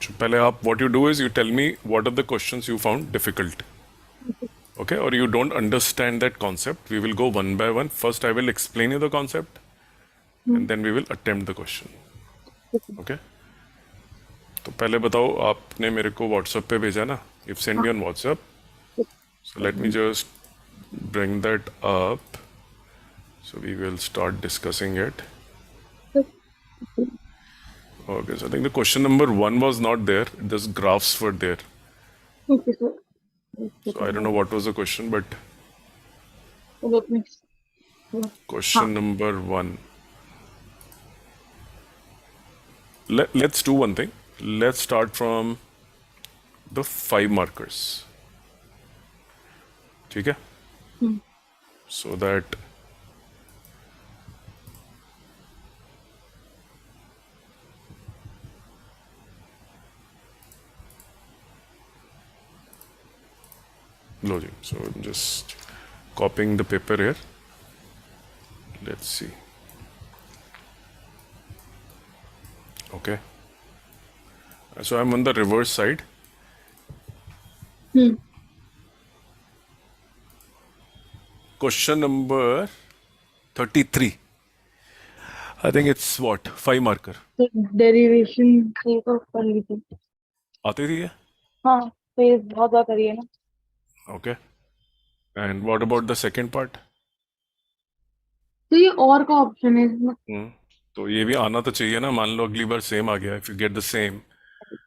So पहले आप what you do is you tell me what are the questions you found difficult. Okay, or you don't understand that concept. We will go one by one. First, I will explain you the concept, and then we will attempt the question. Okay. तो पहले बताओ आपने मेरे को WhatsApp पे भेजा ना? You've sent me on WhatsApp. So let me just bring that up. So we will start discussing it. Okay, so I think the question number 1 was not there. Those graphs were there. Okay, sir. So I don't know what was the question, but Let me. question number 1. Let's do one thing. Let's start from the 5 markers. ठीक है? So that low ji. So I'm just copying the paper here. Let's see. Okay. So I'm on the reverse side. Question number 33. I think it's what? 5 marker. The derivation से तो कर ली थी. आती थी ये? हाँ, तो ये बहुत बार करी है ना. Okay. And what about the second part? तो ये और का ऑप्शन है इसमें. तो ये भी आना तो चाहिए ना. मान लो अगली बार सेम आ गया. If you get the same,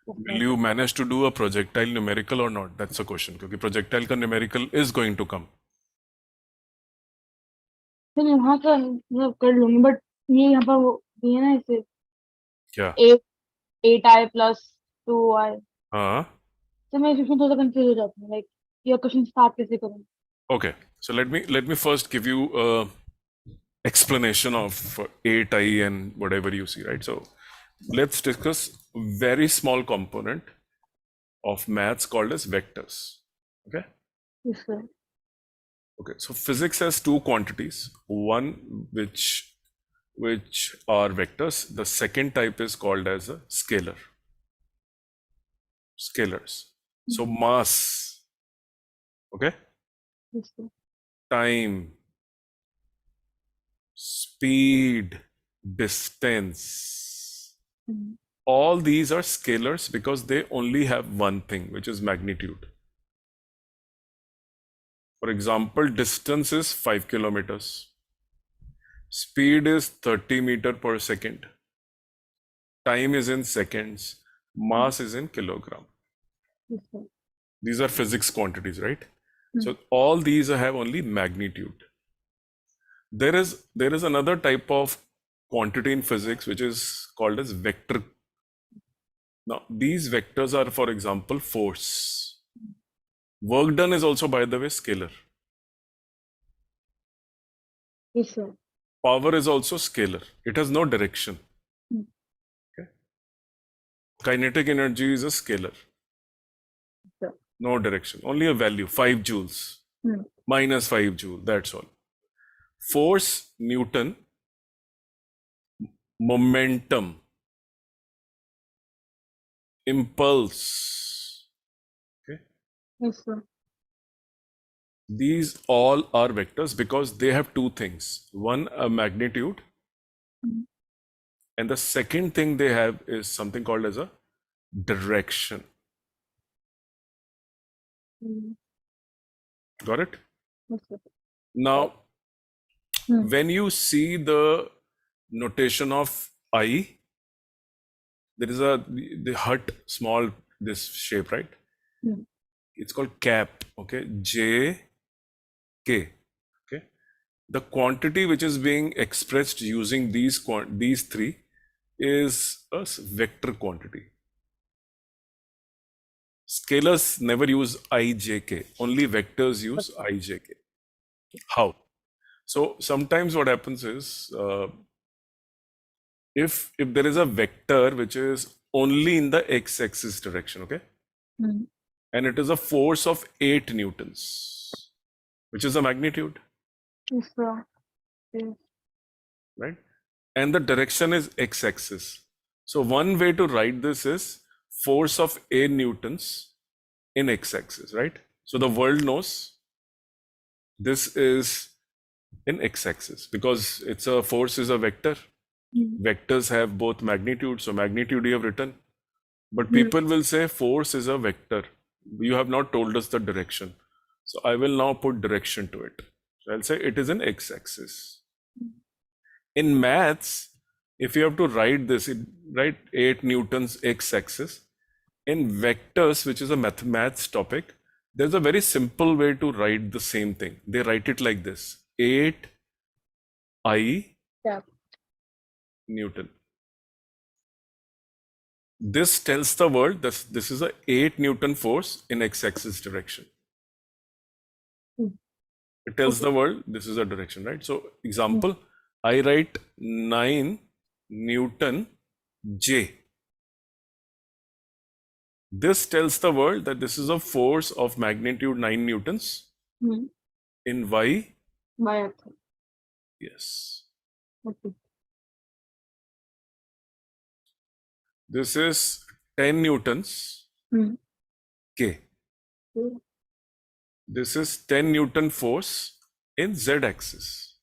will you manage to do a projectile numerical or not? That's the question. क्योंकि projectile का numerical is going to come. तो यहाँ का मतलब कर लूंगी, बट ये यहाँ पर वो ये ना इसे क्या? 8i plus 2i. हाँ. तो मैं इसमें थोड़ा कंफ्यूज हो जाती हूँ, लाइक ये क्वेश्चन स्टार्ट कैसे करूँ. Okay. So let me first give you a explanation of 8i and whatever you see, right? So let's discuss very small component of maths called as vectors. Okay. Yes, sir. Okay. So physics has two quantities. One which are vectors. The second type is called as a scalar. Scalars. So mass. Okay. Yes, sir. Time, speed, distance. All these are scalars because they only have one thing, which is magnitude. For example, distance is 5 kilometers. Speed is 30 meter per second. Time is in seconds. Mass is in kilogram. Yes, sir. These are physics quantities, right? So all these have only magnitude. There is another type of quantity in physics which is called as vector. Now these vectors are, for example, force. Work done is also, by the way, scalar. Yes, sir. Power is also scalar. It has no direction. Okay. Kinetic energy is a scalar. Sir. No direction, only a value, 5 joules, minus 5 joule, that's all. Force, Newton. Momentum, impulse. Okay. Yes, sir. These all are vectors because they have two things. One, a magnitude, and the second thing they have is something called as a direction. Got it? Yes, sir. Now, when you see the notation of I, there is the hut, small, this shape, right? It's called cap. Okay. J, K. Okay. The quantity which is being expressed using these three is a vector quantity. Scalars never use ijk, only vectors use ijk. How? So sometimes what happens is, if there is a vector which is only in the x-axis direction, okay, and it is a force of 8 newtons, which is the magnitude. Yes, sir. Yes. Right? And the direction is x-axis. So one way to write this is force of A newtons in x-axis, right? So the world knows this is in x-axis because it's a force is a vector. Vectors have both magnitude, so magnitude you have written. But people will say force is a vector. You have not told us the direction. So I will now put direction to it. So I'll say it is an x-axis. In maths, if you have to write this, write 8 newtons x-axis. In vectors, which is a maths topic, there's a very simple way to write the same thing. They write it like this: 8 I Newton. This tells the world that this is a 8 Newton force in x-axis direction. It tells the world this is a direction, right? So example, I write 9 Newton J. This tells the world that this is a force of magnitude 9 newtons in Y. Y-axis. Yes. Okay. This is 10 newtons K. This is 10 Newton force in Z axis.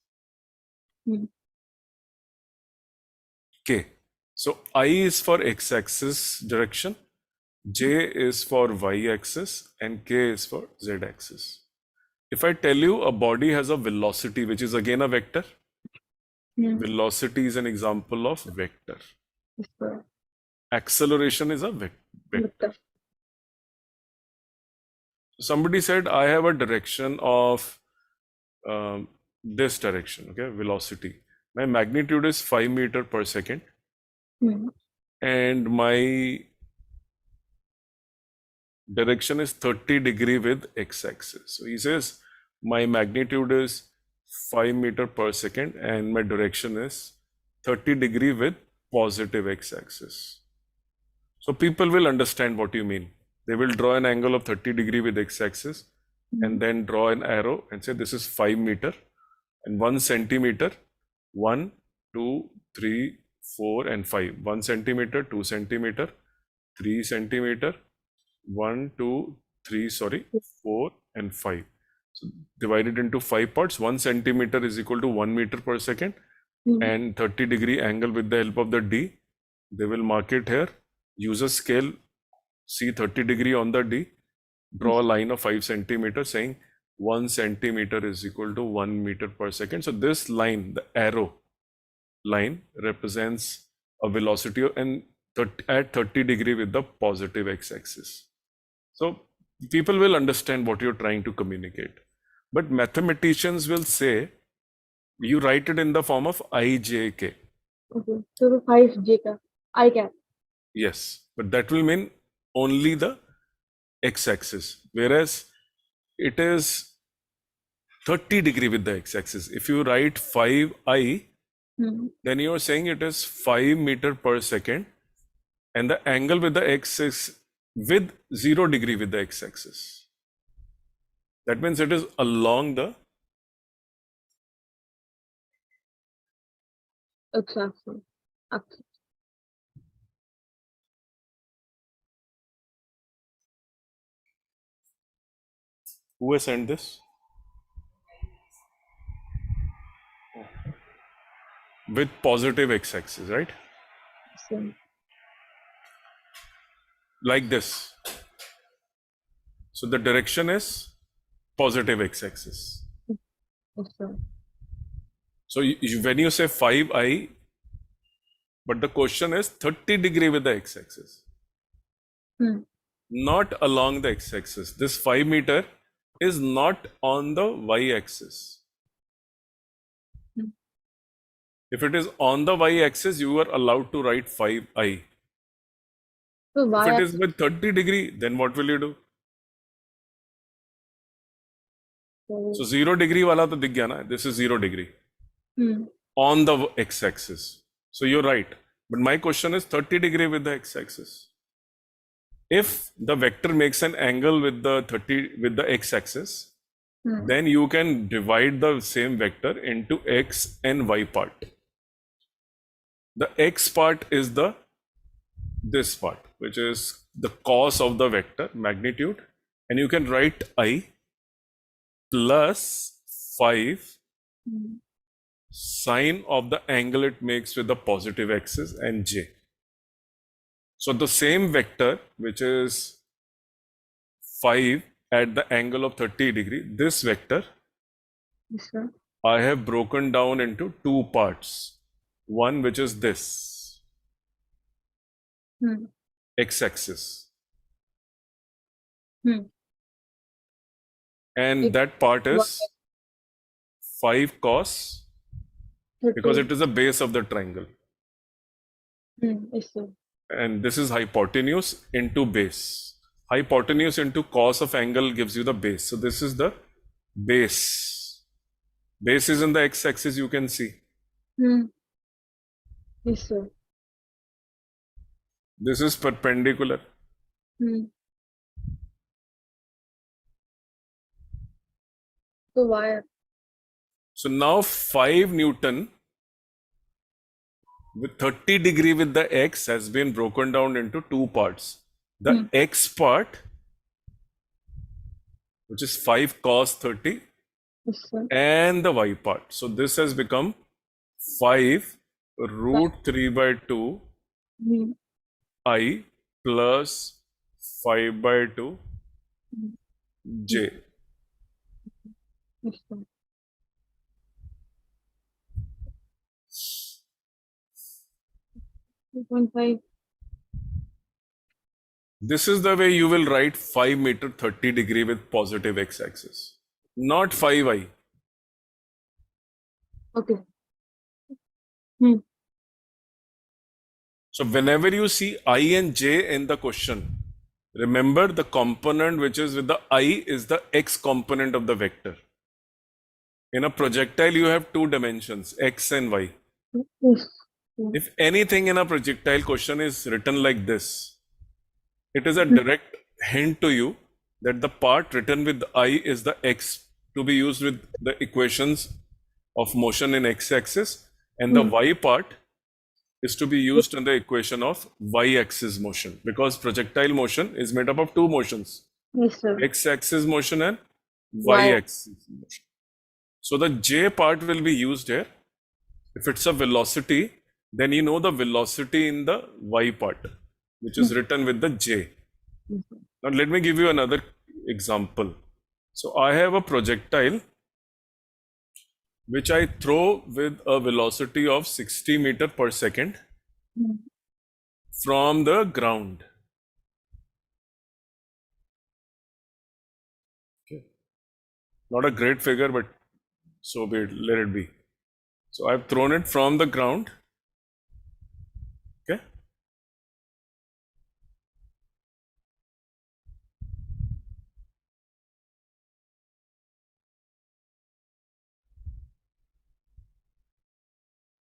K. So I is for x axis direction, J is for y axis, and K is for Z axis. If I tell you a body has a velocity, which is again a vector, velocity is an example of vector. Acceleration is a vector. Somebody said, I have a direction of this direction, okay, velocity. My magnitude is 5 meter per second. And my direction is 30 degree with x-axis. So he says, my magnitude is 5 meter per second and my direction is 30 degree with positive x-axis. So people will understand what you mean. They will draw an angle of 30 degree with x-axis and then draw an arrow and say this is 5 meter and 1 centimeter, 1, 2, 3, 4 and 5. 1 centimeter, 2 centimeter, 3 centimeter, 1, 2, 3, 4 and 5. So divided into 5 parts. 1 centimeter is equal to 1 meter per second and 30 degree angle with the help of the D. They will mark it here. Use a scale, see 30 degree on the D, draw a line of 5 centimeters saying 1 centimeter is equal to 1 meter per second. So this line, the arrow line, represents a velocity and at 30 degree with the positive x-axis. So people will understand what you're trying to communicate. But mathematicians will say, you write it in the form of ijk. Okay. So the 5J ka, I cap. Yes, but that will mean only the x-axis, whereas it is 30 degree with the x-axis. If you write 5I, then you're saying it is 5 meter per second and the angle with the x-axis with 0 degree with the x-axis. That means it is along the X-axis. Who has sent this? With positive x-axis, right? Like this. So the direction is positive x-axis. So when you say 5I, but the question is 30 degree with the x-axis. Not along the x-axis. This 5 meter is not on the y-axis. If it is on the y-axis, you are allowed to write 5I. So if it is with 30 degree, then what will you do? So 0 degree wala to dikh gaya na. This is 0 degree on the x-axis. So you're right. But my question is 30 degree with the x-axis. If the vector makes an angle with the x-axis, then you can divide the same vector into x and y part. The x part is this part, which is the cos of the vector magnitude, and you can write I plus 5 sine of the angle it makes with the positive axis and j. So the same vector, which is 5 at the angle of 30 degree, this vector Yes, sir. I have broken down into two parts. One which is this x-axis, and It that part was is 5 cos, because 30. it is the base of the triangle, Yes, sir. and this is hypotenuse into base. Hypotenuse into cos of angle gives you the base. So this is the base. Base is in the x-axis, you can see. Yes, sir. This is perpendicular. So why? So now 5 Newton with 30 degree with the x has been broken down into two parts. The x part, which is 5 cos 30, Yes, sir. and the y part. So this has become 5 root 3 by 2 I plus 5 by 2 j. Yes, sir. Two point five. This is the way you will write 5 meter 30 degree with positive x-axis, not 5i. Okay. So whenever you see I and j in the question, remember the component which is with the I is the x component of the vector. In a projectile, you have two dimensions, x and y. Yes. If anything in a projectile question is written like this, it is a direct hint to you that the part written with I is the x to be used with the equations of motion in x-axis, and the y part is to be used in the equation of y-axis motion, because projectile motion is made up of two motions, Yes, sir. x-axis motion and Why? y-axis motion. So the j part will be used here. If it's a velocity, then you know the velocity in the y part, which is written with the j. Now let me give you another example. So I have a projectile which I throw with a velocity of 60 meter per second from the ground. Okay. Not a great figure, but so be it, let it be. So I've thrown it from the ground. Okay.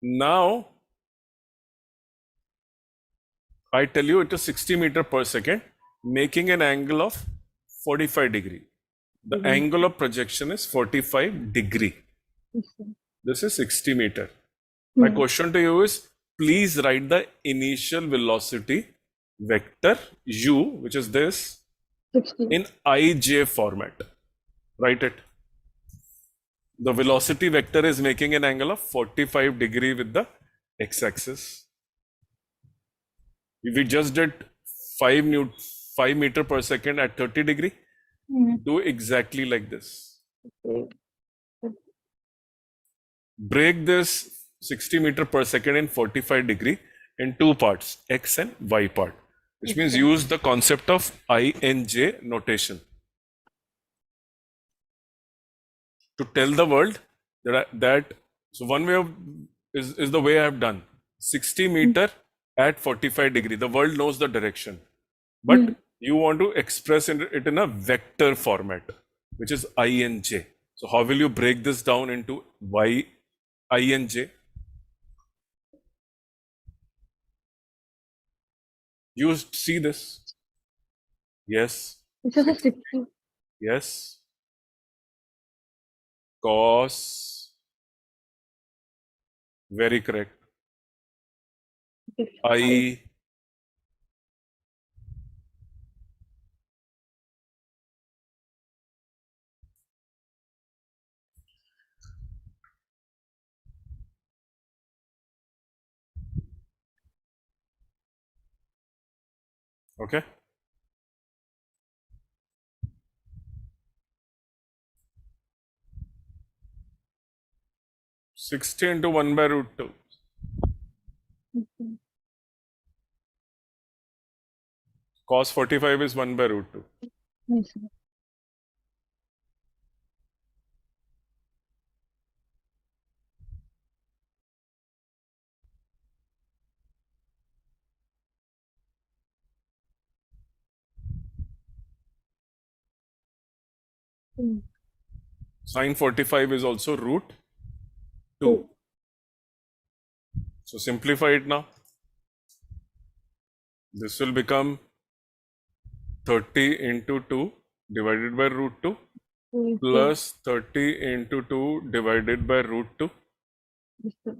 Now I tell you it is 60 meter per second, making an angle of 45 degree. The angle of projection is 45 degree. Yes, sir. This is 60 meter. My question to you is, please write the initial velocity vector u, which is this, 60. in ij format. Write it. The velocity vector is making an angle of 45 degree with the x-axis. If we just did 5 meter per second at 30 degree, do exactly like this. Break this 60 meter per second in 45 degree in two parts, x and y part, which means use the concept of I and j notation to tell the world that so one way of is the way I have done 60 meter at 45 degree. The world knows the direction, but you want to express it in a vector format, which is I and j. So how will you break this down into y, I and j? You see this? Yes. It's just a 60. Yes. Cos. Very correct. Okay. I. Okay. Sixty into 1 by root 2. Okay. Cos 45 is 1 by root 2. Yes, sir. Mm. Sin 45 is also root 2. Two. So simplify it now. This will become 30 into 2 divided by root 2 Yes, sir. plus 30 into 2 divided by root 2 Yes, sir.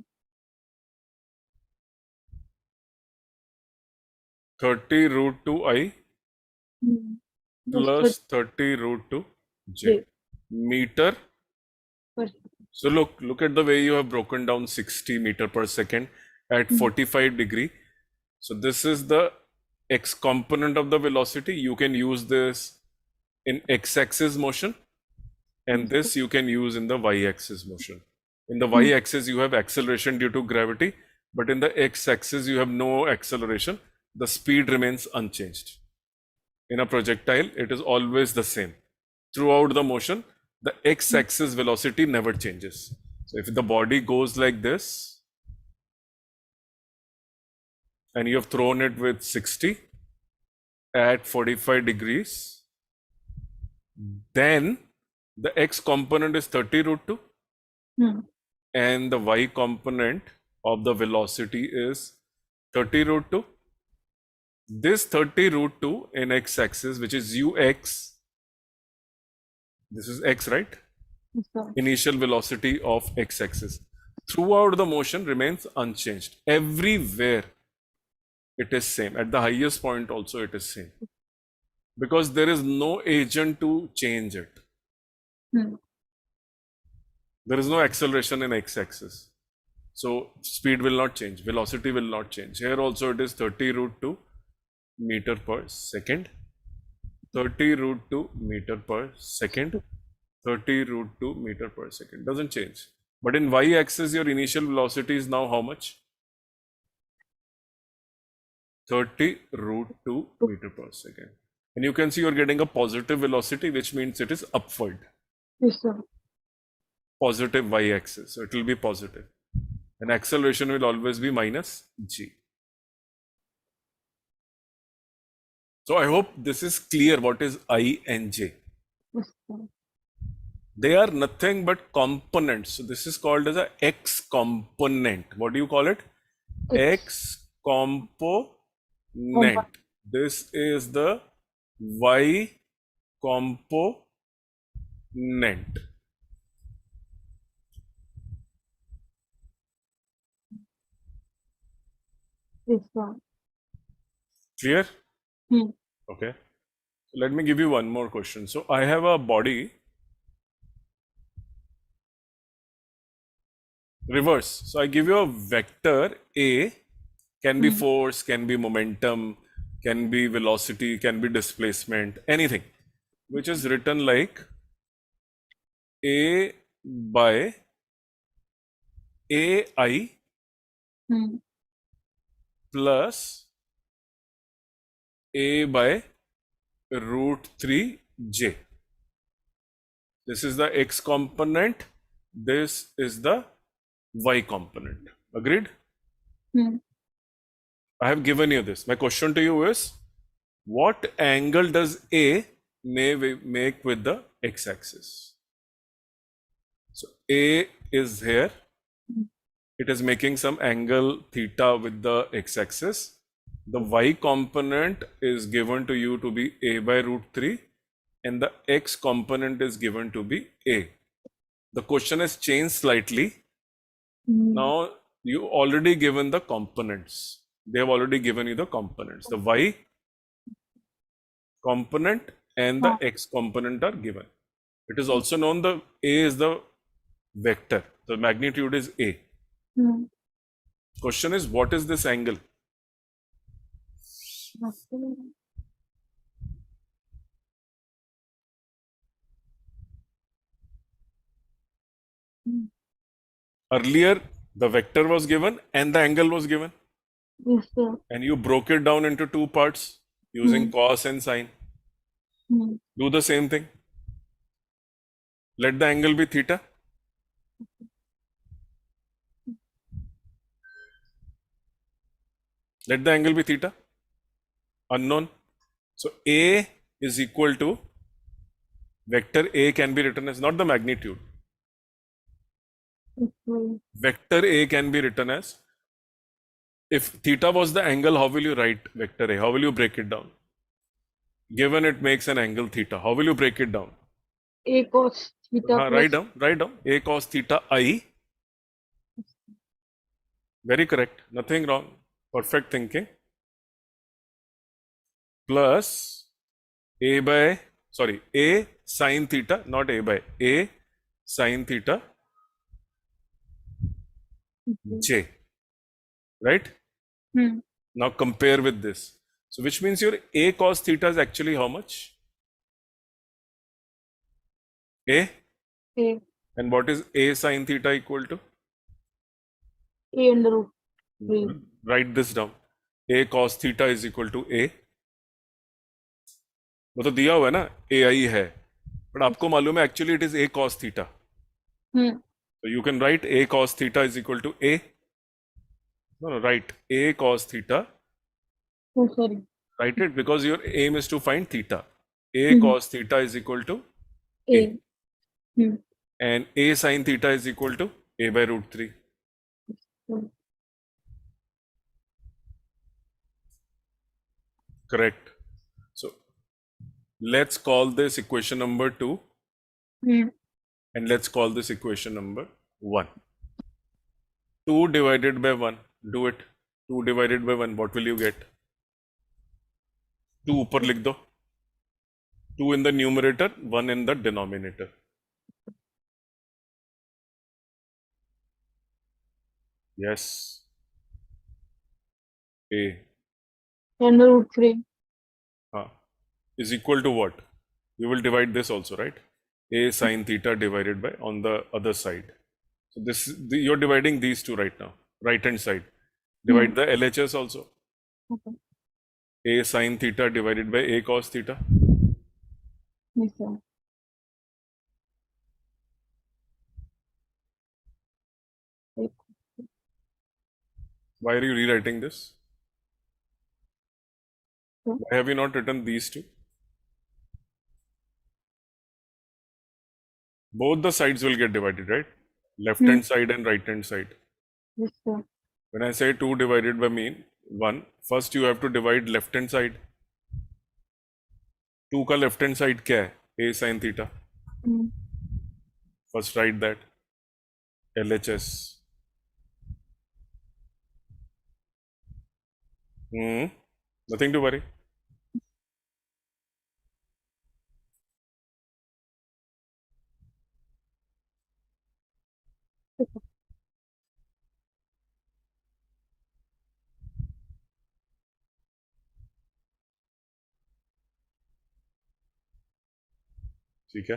30 root 2 I Mm. Plus plus 30 root 2 J J meter. per So look at the way you have broken down 60 meter per second at Mm. 45 degree. So this is the x component of the velocity. You can use this in x-axis motion, and Yes, this you can use in the y-axis motion. In the Mm. y-axis you have acceleration due to gravity, but in the x-axis you have no acceleration. The speed remains unchanged. In a projectile, it is always the same. Throughout the motion, the x-axis velocity never changes. So if the body goes like this, and you have thrown it with 60 at 45 degrees, then the x component is 30 root 2 Mm. and the y component of the velocity is 30 root 2. This 30 root 2 in x-axis, which is ux, this is x, right? Yes, sir. Initial velocity of x-axis throughout the motion remains unchanged. Everywhere it is same. At the highest point also it is same, because there is no agent to change it. Mm. There is no acceleration in x-axis, so speed will not change, velocity will not change. Here also it is 30 root 2 meter per second, 30 root 2 meter per second, 30 root 2 meter per second. Doesn't change. But in y-axis, your initial velocity is now how much? 30 root 2 meter per second. And you can see you're getting a positive velocity, which means it is upward. Yes, sir. Positive y-axis. So it will be positive. And acceleration will always be minus g. So I hope this is clear what is I and j. Yes, sir. They are nothing but components. So this is called as a x component. What do you call it? X component. This is the y component. Yes, sir. Clear? Mm. Okay. Let me give you one more question. So I have a body reverse. So I give you a vector A, can be Mm. force, can be momentum, can be velocity, can be displacement, anything, which is written like A by AI Mm. plus A by root 3J. This is the X component. This is the Y component. Agreed? Mm. I have given you this. My question to you is, what angle does A make with the x-axis? So A is here. Mm. It is making some angle theta with the x-axis. The y component is given to you to be A by root 3 and the x component is given to be A. The question has changed slightly. Mm. Now you already given the components. They have already given you the components. The y component and the x component are given. It is also known the A is the vector. The magnitude is A. Mm. Question is, what is this angle? Nothing. Earlier, the vector was given and the angle was given, Yes, sir. and you broke it down into two parts using cos and sine. Do the same thing. Let the angle be theta. Let the angle be theta. Unknown. So A is equal to, vector A can be written as, not the magnitude. Vector A can be written as, if theta was the angle, how will you write vector A? How will you break it down? Given it makes an angle theta, how will you break it down? A cos theta Write plus down. A cos theta I. Very correct. Nothing wrong. Perfect thinking. Plus A sine theta, not A by A sine theta J. Right? Now compare with this. So which means your A cos theta is actually how much? A. A. And what is A sine theta equal to? A under root 3. Write this down. A cos theta is equal to A. वो तो दिया हुआ है ना, ए आई है, but आपको मालूम है actually it is a cos theta. So you can write A cos theta is equal to A. No, write A cos theta. Oh, sorry. Write it because your aim is to find theta. A cos theta is equal to A. and A sin theta is equal to A by root 3. Correct. So let's call this equation number 2 and let's call this equation number 1. 2 divided by 1. Do it. 2 divided by 1. What will you get? 2 ऊपर लिख दो. 2 in the numerator, 1 in the denominator. Yes. A Under root 3. Is equal to what? We will divide this also, right? A sine theta divided by on the other side. So you're dividing these two right now, right hand side. Divide the LHS also. Okay. A sine theta divided by A cos theta. Yes, sir. Why are you rewriting this? Sure. Why have you not written these two? Both the sides will get divided, right? Left hand side and right hand side. Yes, sir. When I say 2 divided by 1, first you have to divide left hand side. 2 का left hand side क्या है? A sin theta. First write that. LHS. Nothing to worry. ठीक है?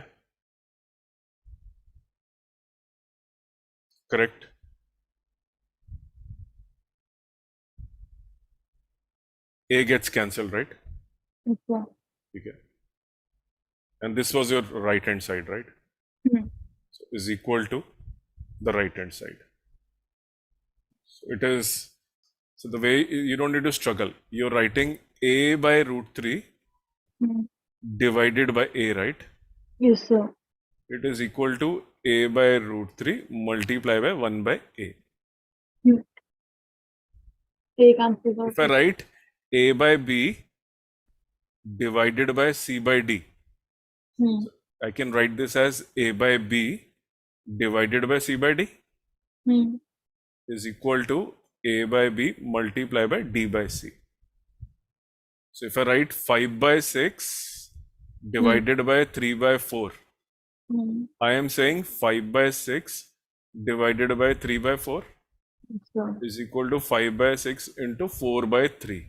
Correct. A gets cancelled, right? Yes, sir. Okay. And this was your right hand side, right? So is equal to the right hand side. So it is, so the way you don't need to struggle. You're writing A by root 3 divided by A, right? Yes, sir. It is equal to A by root 3 multiplied by 1 by A. A cancels out. If I write A by B divided by C by D, so I can write this as A by B divided by C by D is equal to A by B multiplied by D by C. So if I write 5 by 6 divided by 3 by 4, I am saying 5 by 6 divided by 3 by 4 is equal to 5 by 6 into 4 by 3.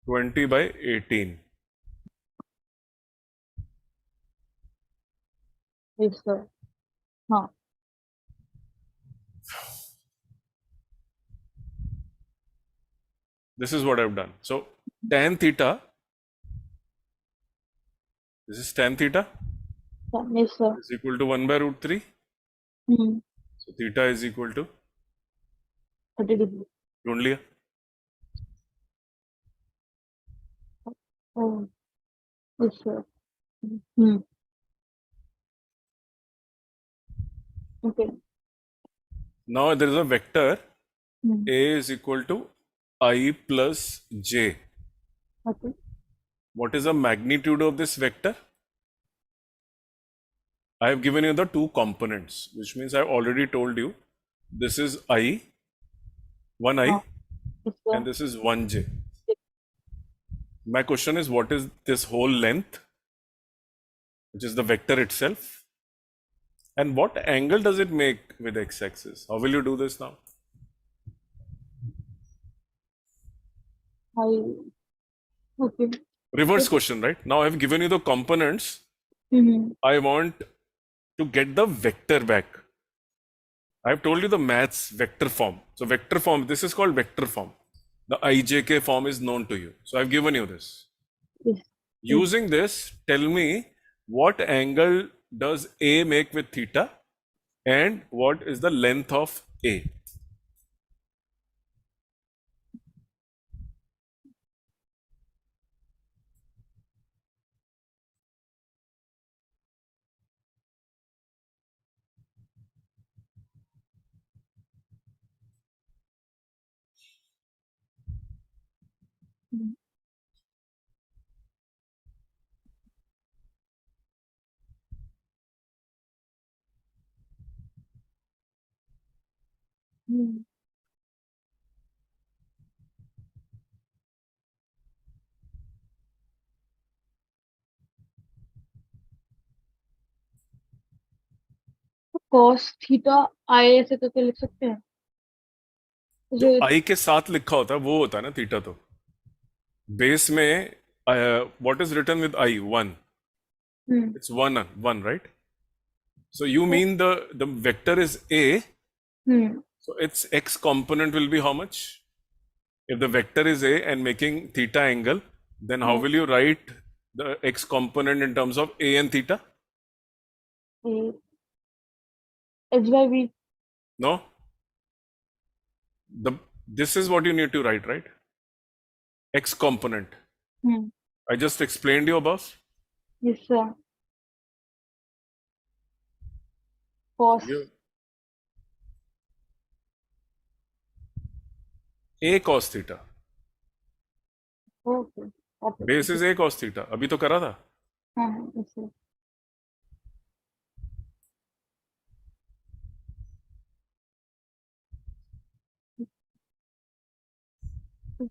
20 by 18. Yes, sir. हाँ This is what I've done. So tan theta, this is tan theta yes sir. is equal to 1 by root 3. Hmm So theta is equal to 30 degree. ढूंढ लिया. Oh yes sir. Hmm okay. Now there is a vector hmm A is equal to I plus J. okay. What is the magnitude of this vector? I have given you the two components, which means I've already told you this is I, one I, हाँ yes sir. and this is 1J. My question is, what is this whole length, which is the vector itself? And what angle does it make with x-axis? How will you do this now? I okay. Reverse question, right? Now I've given you the components. Hmm I want to get the vector back. I've told you the maths vector form. So vector form, this is called vector form. The IJK form is known to you. So I've given you this. yes. Using this, tell me what angle does A make with theta and what is the length of A? Hmm hmm cos theta आई ऐसे करके लिख सकते हैं जो जैसे. I के साथ लिखा होता है वो होता है ना थीटा. तो बेस में what is written with I? 1. Hmm It's 1, right? So you mean the vector is A, hmm so its x component will be how much? If the vector is A and making theta angle, then how will you write the x component in terms of A and theta? H by B. No? This is what you need to write, right? X component. Hmm I just explained you above. yes sir. cos You A cos theta. okay. okay. Base is A cos theta. अभी तो करा था. हाँ हाँ yes sir.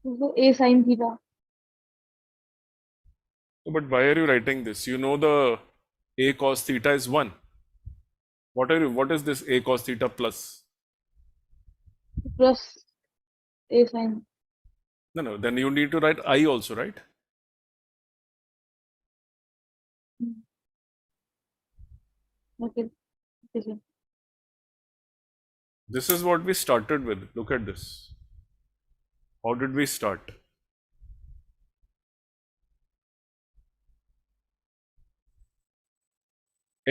So a sin theta. But why are you writing this? You know the A cos theta is 1. What is this A cos theta plus? plus a sin. No. Then you need to write I also, right? Okay. Okay sir. This is what we started with. Look at this. How did we start?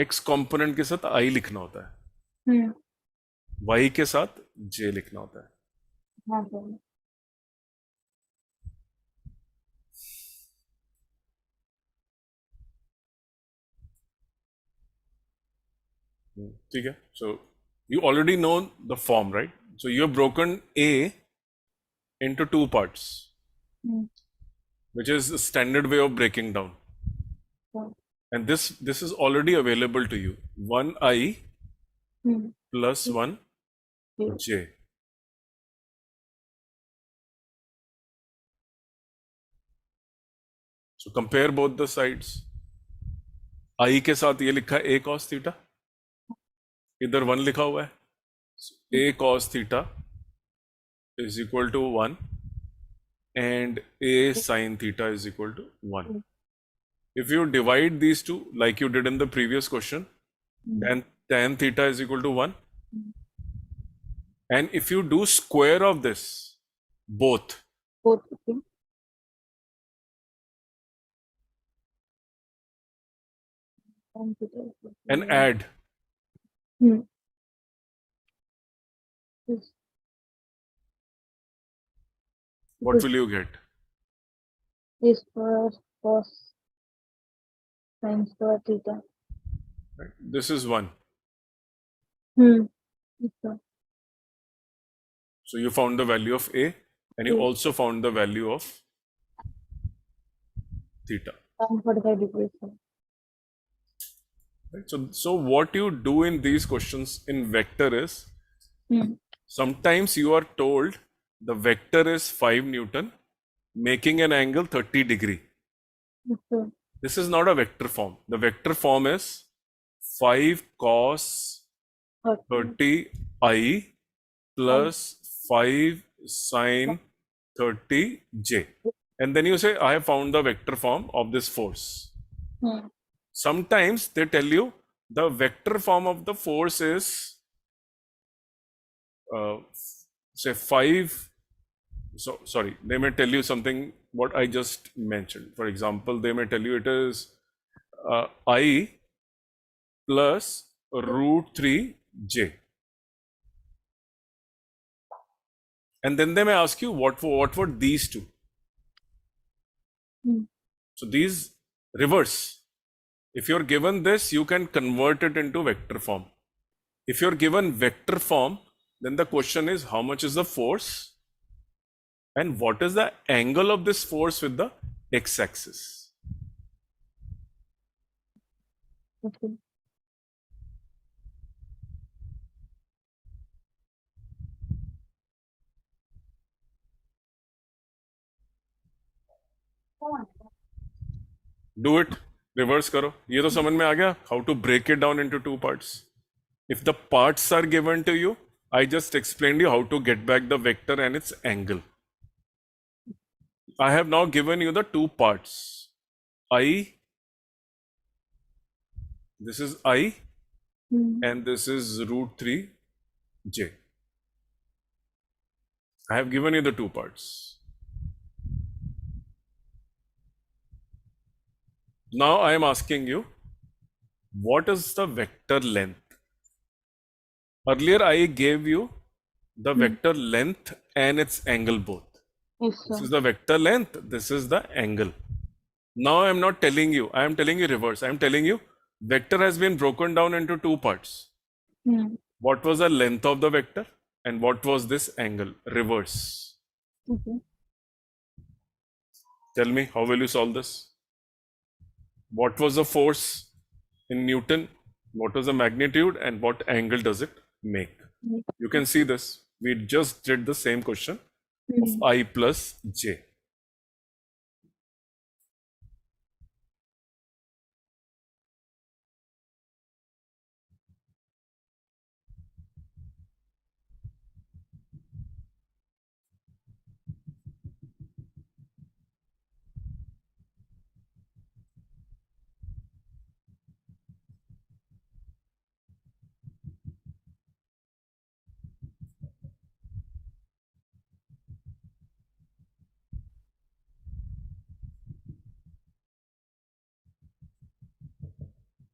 X component के साथ I लिखना होता है. हम्म Y के साथ J लिखना होता है. हाँ सर. ठीक है. So you already know the form, right? So you have broken A into two parts, hmm which is the standard way of breaking down. Sir. And this is already available to you. 1I hmm plus 1J. okay. So compare both the sides. I के साथ ये लिखा है A cos theta. इधर 1 लिखा हुआ है. So A cos theta is equal to 1 and A sin theta is equal to 1. If you divide these two like you did in the previous question, then tan theta is equal to 1. And if you do square of this, both, Both. Okay. Tan theta is equal to and 1. add, Yes. what will you get? A square cos sin square theta. Right? This is 1. Yes, sir. So you found the value of A, and you Yes. also found the value of theta. Tan 45 degrees. Sir. Right? So what you do in these questions in vector is, sometimes you are told the vector is 5 Newton, making an angle 30 degree. Yes, sir. This is not a vector form. The vector form is 5 cos 30 I plus 5 sine 30 J. And then you say, I have found the vector form of this force. Sometimes they tell you the vector form of the force is, say 5. So, sorry, they may tell you something what I just mentioned. For example, they may tell you it is I plus root 3 J. And then they may ask you what were these two. So these reverse. If you're given this, you can convert it into vector form. If you're given vector form, then the question is how much is the force and what is the angle of this force with the x-axis. Okay. Do it. Reverse करो. ये तो समझ में आ गया how to break it down into two parts. If the parts are given to you, I just explained you how to get back the vector and its angle. I have now given you the two parts. I, this is I, and this is root 3 J. I have given you the two parts. Now I am asking you, what is the vector length? Earlier I gave you the vector length and its angle both. Yes, This sir. is the vector length, this is the angle. Now I am not telling you, I am telling you reverse. I am telling you vector has been broken down into two parts. What was the length of the vector and what was this angle? Reverse. Okay. Tell me, how will you solve this? What was the force in Newton? What was the magnitude and what angle does it make? You can see this. We just did the same question of I plus J.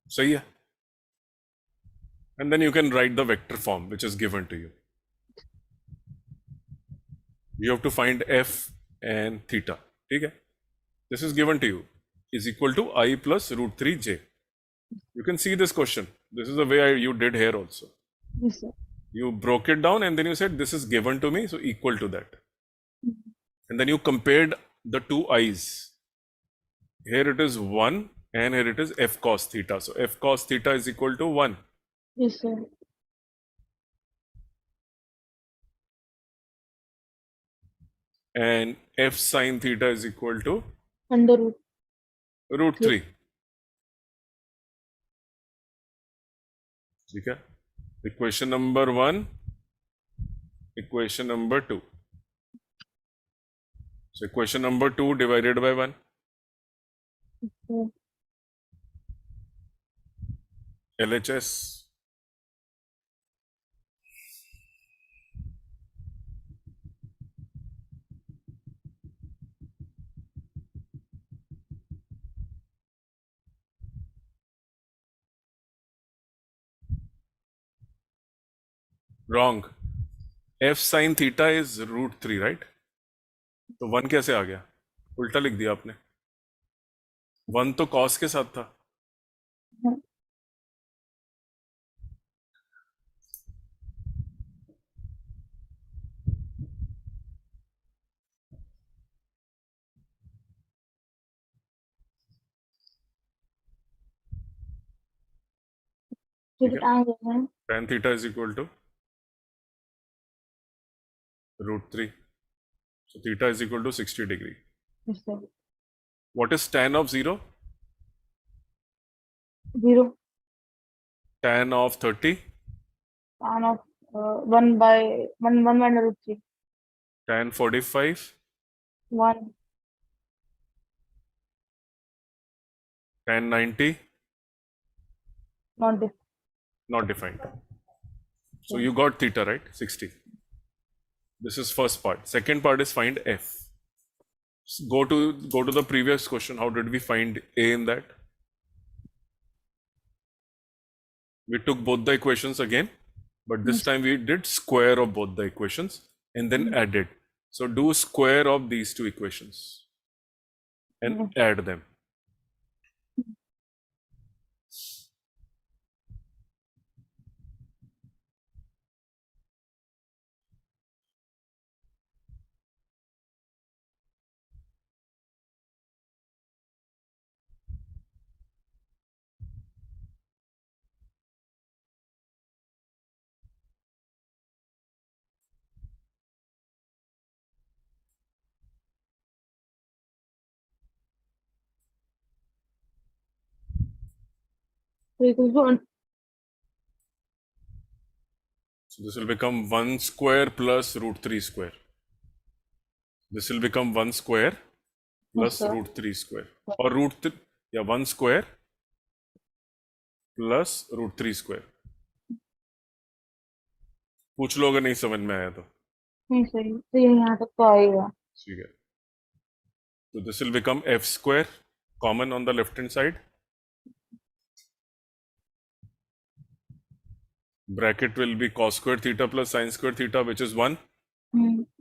So yeah. And then you can write the vector form which is given to you. You have to find f and theta. Okay? This is given to you is equal to I plus root 3 J. You can see this question. This is the way you did here also. Yes, sir. You broke it down and then you said this is given to me, so equal to that. And then you compared the two i's. Here it is 1 and here it is f cos theta. So f cos theta is equal to 1. Yes, sir. And f sin theta is equal to Under root. root 3. Okay? Equation number 1, equation number 2. So equation number 2 divided by 1. Okay. LHS. Wrong. F sin theta is √3, right? तो 1 कैसे आ गया? उल्टा लिख दिया आपने. 1 तो cos के साथ था. ठीक है. Tan theta is equal to √3. So theta is equal to 60 degree. Yes, sir. What is tan of 0? 0. Tan of 30? Tan of 1 by 1 minus √3. Tan 45? 1. Tan 90? Not this. Not defined. So you got theta, right? 60. This is first part. Second part is find f. Go to the previous question. How did we find a in that? We took both the equations again, but this time we did square of both the equations and then added. So do square of these two equations and add them. So equals to 1. So this will become 1 square plus √3 square. This will become 1 square plus sir. √3 square. Or 1 square plus √3 square. पूछ लो अगर नहीं समझ में आया तो. नहीं सही. तो ये यहाँ तक तो आएगा. ठीक है. So this will become f square, common on the left hand side. Bracket will be cos square theta plus sin square theta, which is 1.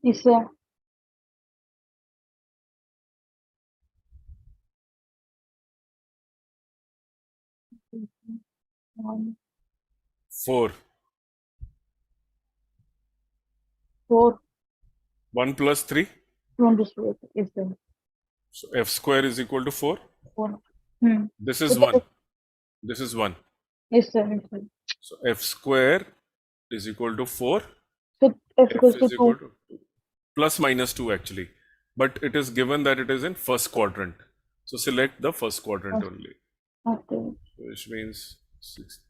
Yes, sir. One, 4. 4. 1 plus 3. 24. Yes, sir. So f square is equal to 4. 4. This is 1. This is 1. Yes, sir. Yes, sir. So f square is equal to 4. So f equals to is 2. equal to 2. Plus minus 2 actually. But it is given that it is in first quadrant. So select the first quadrant only. Okay. Which means 6.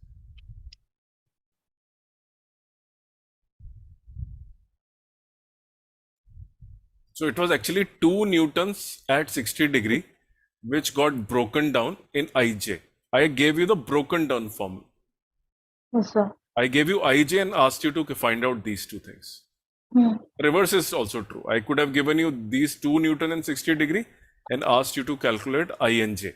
So it was actually 2 newtons at 60 degree, which got broken down in IJ. I gave you the broken down form. Yes, sir. I gave you IJ and asked you to find out these two things. Reverse is also true. I could have given you these 2 Newton and 60 degree and asked you to calculate INJ.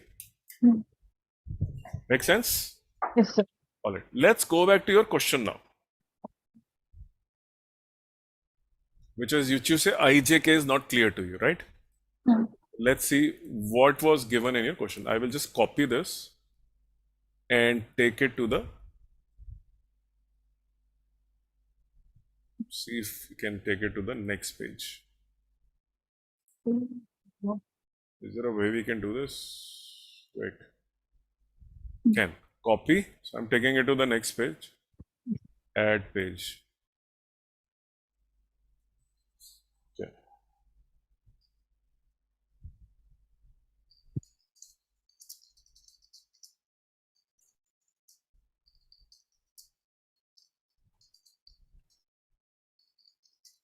Make sense? Yes, sir. All right. Let's go back to your question now. Which is, you say IJK is not clear to you, right? Let's see what was given in your question. I will just copy this and take it to the, see if you can take it to the next page. Is there a way we can do this? Wait. Can. Copy. So I'm taking it to the next page. Add page. Okay.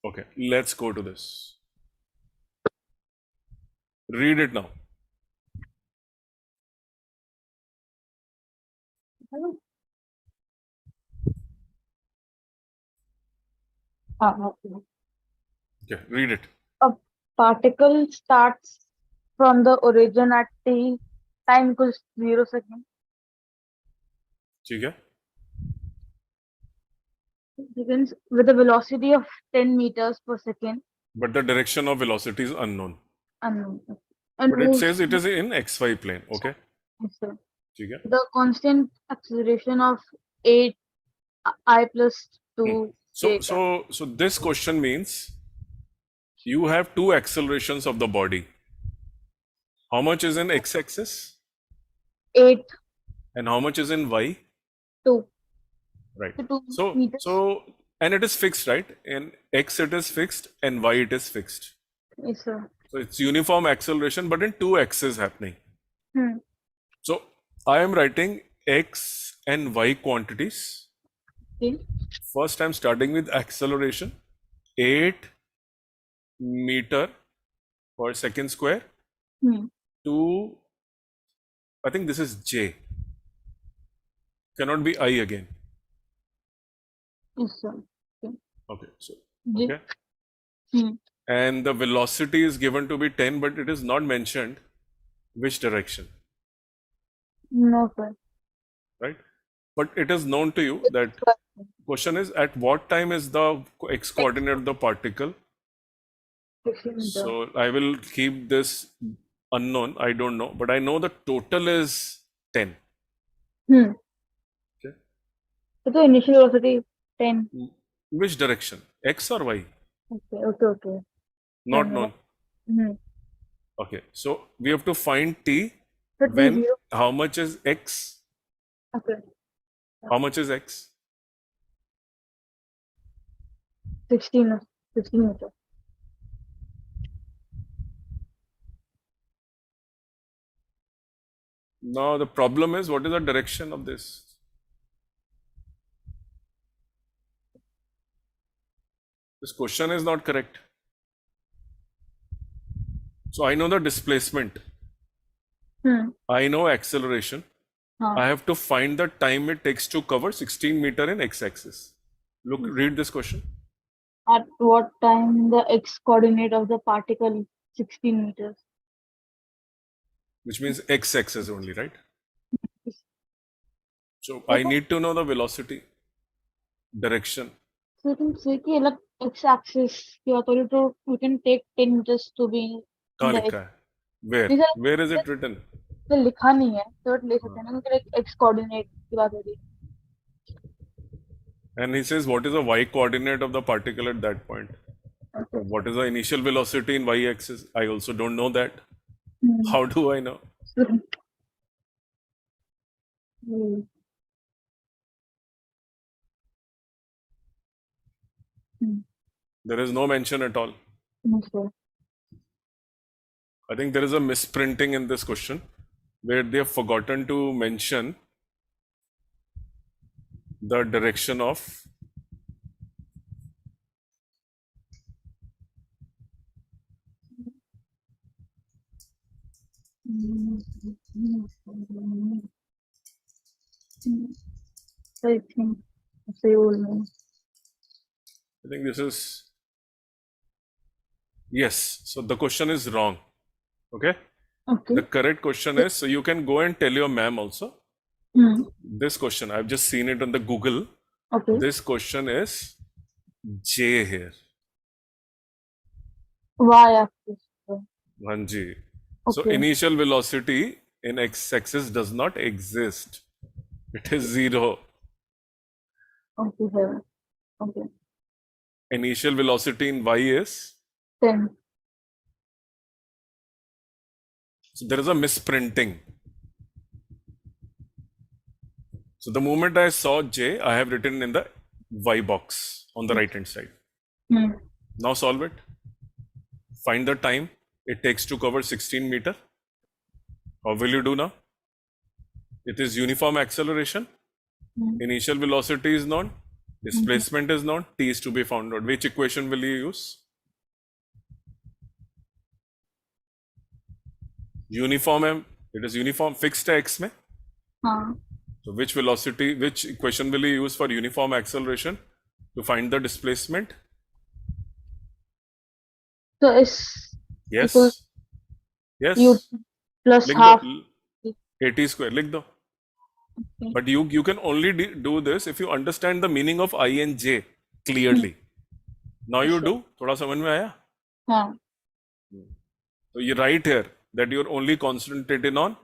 Okay, let's go to this. Read it now. Okay, read it. A particle starts from the origin at t time equals 0 second. ठीक है. seconds with a velocity of 10 meters per second. but the direction of velocity is unknown. Unknown. And But it moves says it is in xy plane. Okay. yes, sir. ठीक है? The constant acceleration of 8 I plus 2 So, j so, so this question means you have two accelerations of the body. How much is in x-axis 8 and how much is in y? 2. Right. So 2 So, meters. so, and it is fixed, right? In x it is fixed and y it is fixed. Yes, sir. So it's uniform acceleration, but in two axes happening. Hmm. So I am writing x and y quantities. Okay. First, I'm starting with acceleration 8 meter per second square Hmm. to, I think this is j. Cannot be I again. Yes, sir. Okay. Okay. So, J. okay. Hmm. And the velocity is given to be 10, but it is not mentioned which direction, No, sir. right? But it is known to you that question is at what time is the x coordinate of the particle. 60 meters. So I will keep this unknown. I don't know, but I know the total is 10. Hmm. Okay. So the initial velocity 10. Which direction? X or Y? Okay, okay, okay. Not Then, known. hmm. Okay. So we have to find T So T when 0. how much is X? Okay. How much is X? 16 meters. Now the problem is what is the direction of this? This question is not correct. So I know the displacement. Hmm. I know acceleration. Huh. I have to find the time it takes to cover 16 meter in x-axis. Look, read this question. At what time the x coordinate of the particle 16 meters? Which means x-axis only, right? So I need to know the velocity, direction. So you can say कि like x-axis की authority to you can take 10 meters to be कहाँ in the लिखा x. है? Where? These Where is it written? तो लिखा नहीं है तो ले सकते हैं ना क्योंकि like x coordinate की बात हो रही है. And he says, what is the y coordinate of the particle at that point? Okay. What is the initial velocity in y-axis? I also don't know that. Hmm. How do I know? Hmm. Hmm. There is no mention at all. No, sir. I think there is a misprinting in this question where they have forgotten to mention the direction of I think say old I think this is yes. So the question is wrong. Okay. Okay. The correct question is so you can go and tell your ma'am also. Hmm. This question I've just seen it on the Google. Okay. This question is J here. Y-axis. Hanji. So Okay. initial velocity in x-axis does not exist. It is 0. Okay, sir. Okay. Initial velocity in y is 10. so there is a misprinting. So the moment I saw J, I have written in the y box on the right hand side. Hmm. Now solve it. Find the time it takes to cover 16 meter. How will you do now? It is uniform acceleration. Hmm. Initial velocity is known. Displacement is known. T is to be found out. Which equation will you use? Uniform. It is uniform fixed x mein. Huh. So which velocity, which equation will you use for uniform acceleration to find the displacement? So S equals Yes. U Yes. plus लिख half. दो 80 square लिख दो Okay. But you can only do this if you understand the meaning of I and J clearly. Now you Sure. do. थोड़ा समझ में आया? हाँ. So you write here that you're only concentrating on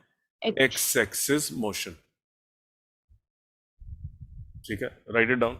H. x-axis motion. ठीक है? Write it down.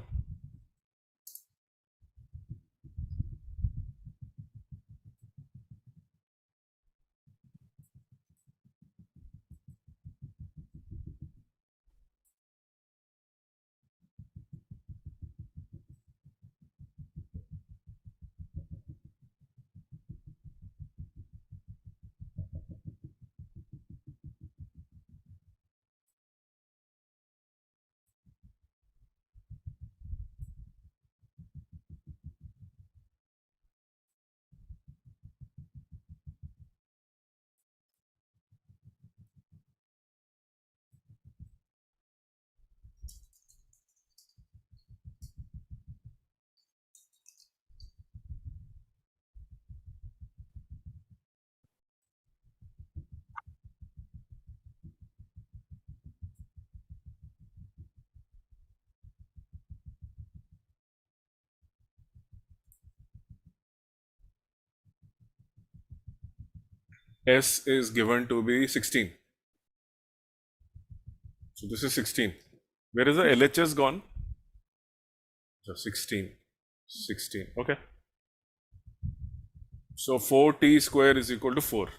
S is given to be 16. So this is 16. Where is the LHS gone? So 16. 16. Okay. So 4t square is equal to 4.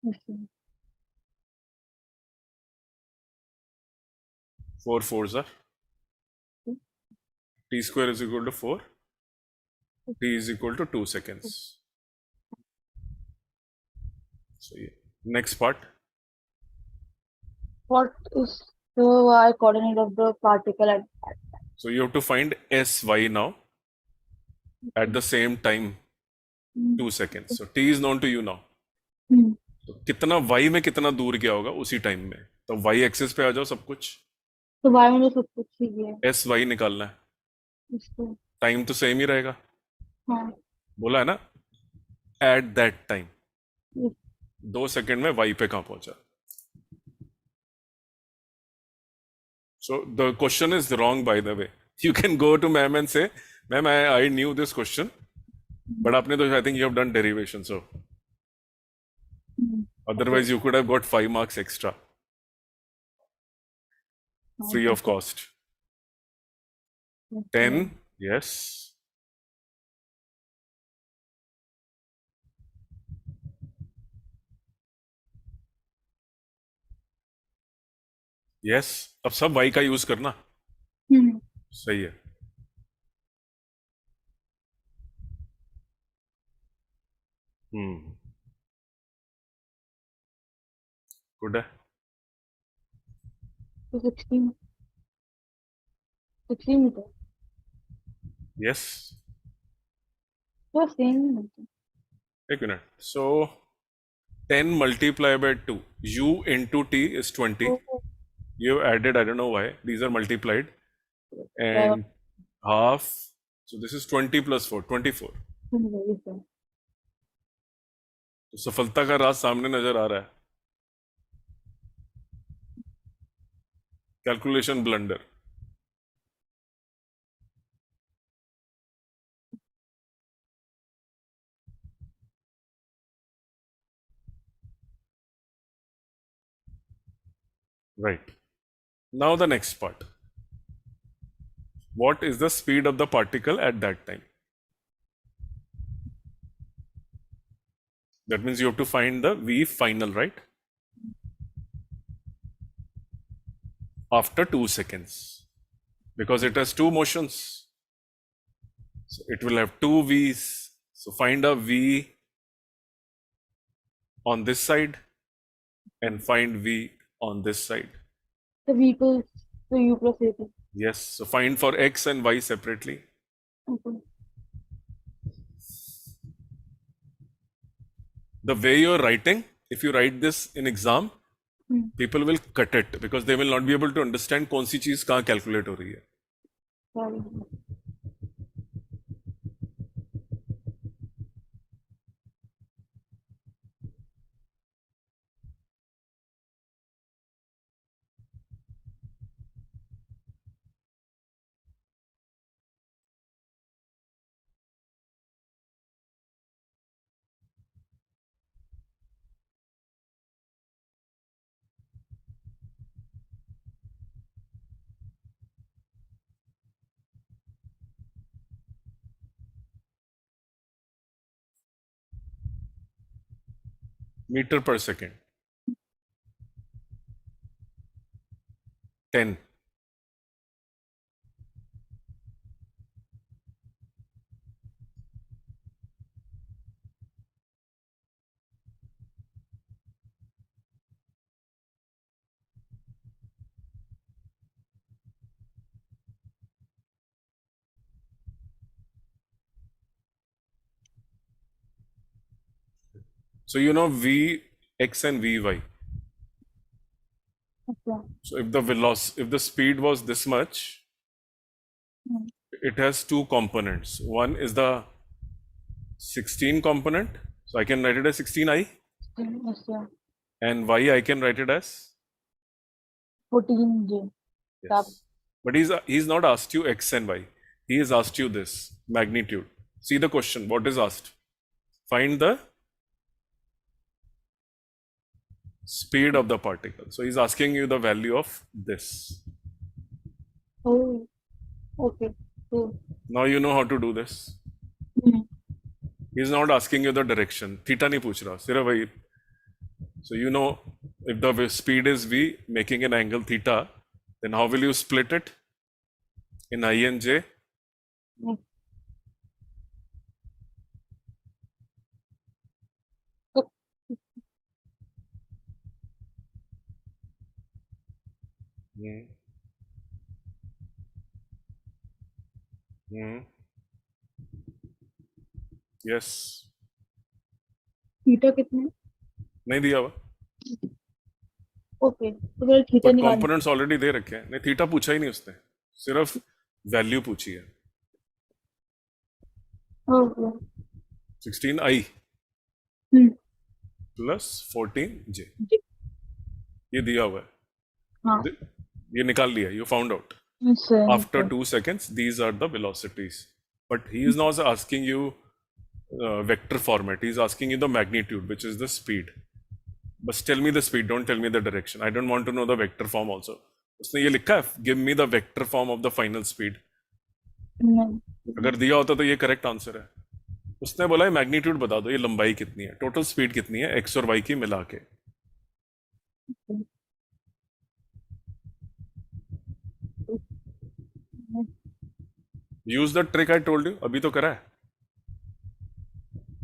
Okay. 4 fours are. T square is equal to 4. T is equal to 2 seconds. So yeah. Next part. What is the y coordinate of the particle at So you have to find Sy now at the same time 2 seconds. So T is known to you now. तो कितना y में कितना दूर गया होगा उसी time में, तो y एक्सिस पे आ जाओ सब कुछ. तो y में सब कुछ ही है Sy निकालना है. इसको. टाइम तो सेम ही रहेगा. हाँ. बोला है ना, at that time. Yes. 2 second में y पे कहां पहुंचा. So the question is wrong, by the way. You can go to ma'am and say, ma'am, I knew this question, but आपने तो, I think you have done derivation, so otherwise you could have got 5 marks extra, free of cost. 10, yes. Yes, अब सब y का use करना. सही है. Good है. तो 16 मीटर. यस. तो सेम ही है. एक minute. So 10 multiplied by 2, u into t is 20. You have added, I don't know why, these are multiplied, and half, so this is 20 plus 4, 24. तो सफलता का राज सामने नजर आ रहा है. Calculation blunder. Right. Now the next part. What is the speed of the particle at that time? That means you have to find the V final, right? After 2 seconds. Because it has two motions. So it will have two V's. So find a V on this side and find V on this side. The v equals to u plus at. Yes. So find for X and Y separately. Okay. The way you're writing, if you write this in exam, people will cut it because they will not be able to understand कौन सी चीज कहाँ calculate हो रही है. Sorry. Metre पर second 10. So you know v x and vy. Okay. So if the speed was this much, Hmm. it has two components. One is the 16 component, so I can write it as 16i, Yes, sir. and y I can write it as 14J. Tab. yes. But he's not asked you x and y. He has asked you this magnitude. See the question. What is asked? Find the speed of the particle. So he's asking you the value of this. Oh, okay. So, Now you know how to do this. hmm. He's not asking you the direction. Theta नहीं पूछ रहा, सिर्फ वही. So you know if the speed is v, making an angle theta, then how will you split it in I and j? Hmm. So, Hmm. Hmm. Yes. Theta कितने? नहीं दिया हुआ. Okay, तो फिर थीटा बट निकालना. Components already दे रखे हैं. नहीं, थीटा पूछा ही नहीं उसने, सिर्फ वैल्यू पूछी है. ओके. 16i हम्म. प्लस 14j, जी. ये दिया हुआ है. हाँ. ये निकाल लिया. You found out sir. after 2 seconds. These are the velocities, but he is not asking you vector format. He is asking you the magnitude, which is the speed. But tell me the speed, don't tell me the direction. I don't want to know the vector form also. उसने ये लिखा है, give me the vector form of the final speed. नहीं. अगर दिया होता तो ये करेक्ट आंसर है. उसने बोला है मैग्नीट्यूड बता दो, ये लंबाई कितनी है, टोटल स्पीड कितनी है एक्स और वाई की मिला के. Use the trick I told you, अभी तो करा है.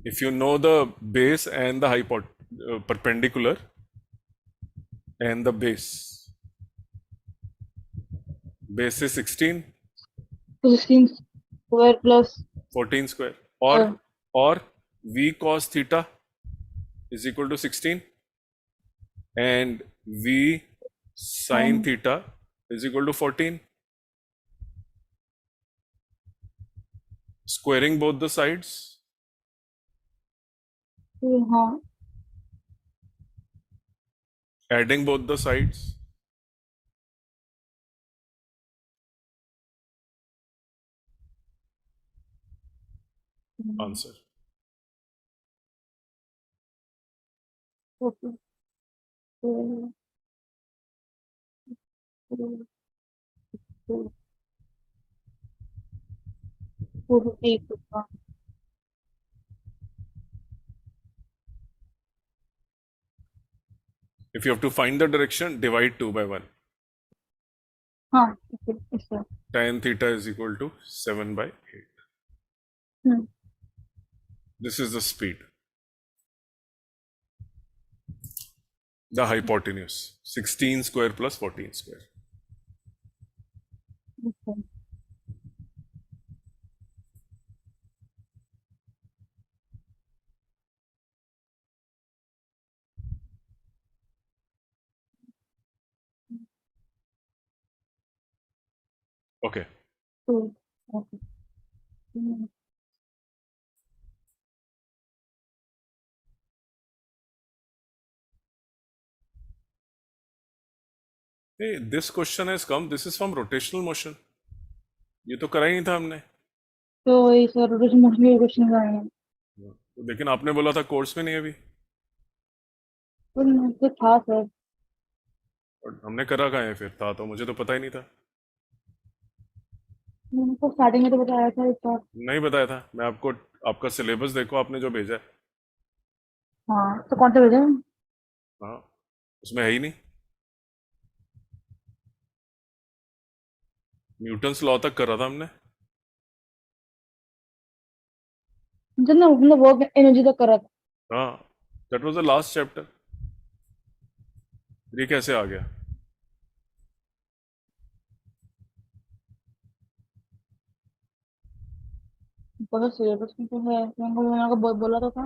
If you know the base and the perpendicular and the base is 16, 16 square plus 14 square, और v cos theta is equal to 16 and v sin theta is equal to 14. Squaring both the sides, हाँ. adding both the sides, answer. Okay. If you have to find the direction, divide 2 by 1. हाँ. Okay. अच्छा. Tan theta is equal to 7 by 8. Hmm. This is the speed. The hypotenuse, 16 square plus 14 square. अच्छा. Okay. तो okay. Hmm. Hey, this question has come. This is from rotational motion. ये तो करा ही नहीं था हमने. तो वही सर रोटेशन मोशन के क्वेश्चन आए हैं. लेकिन आपने बोला था कोर्स में नहीं अभी, तो मुझे था सर. और हमने करा कहाँ है फिर. था तो मुझे तो पता ही नहीं था. मैंने तो स्टार्टिंग में तो बताया था एक बार. नहीं बताया था. मैं आपको, आपका सिलेबस देखो आपने जो भेजा है. हाँ, तो कौन सा भेजा? हाँ, उसमें है ही नहीं। न्यूटन्स लॉ तक करा था हमने। जब ना मतलब वर्क एनर्जी तक कर रहा था। हाँ, that was the last chapter. ये कैसे आ गया? बहुत सिलेबस में तो है, मैंने को बोला तो था।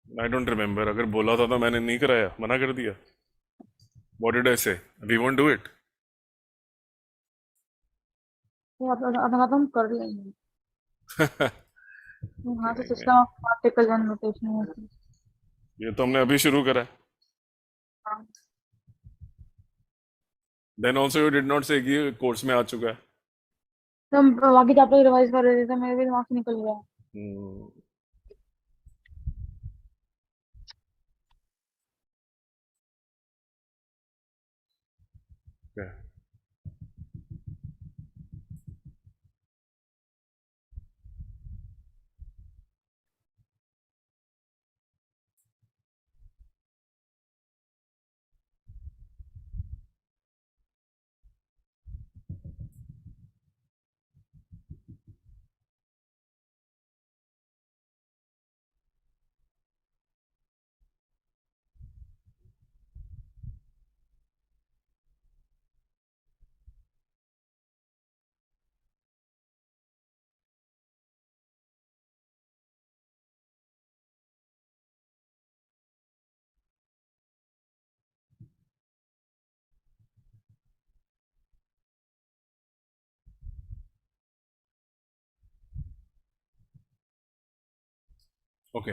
I don't remember. अगर बोला था तो मैंने नहीं कराया, मना कर दिया। What did I say? We won't do it. तो आधा आधा हम कर लेंगे। हाँ, तो करेंगे। System of particle and rotation. ये तो हमने अभी शुरू करा है। हाँ, then also you did not say कि कोर्स में आ चुका है। तो हम बाकी चैप्टर रिवाइज कर रहे थे, मेरे भी दिमाग से निकल गया। हम्म, okay, ओके।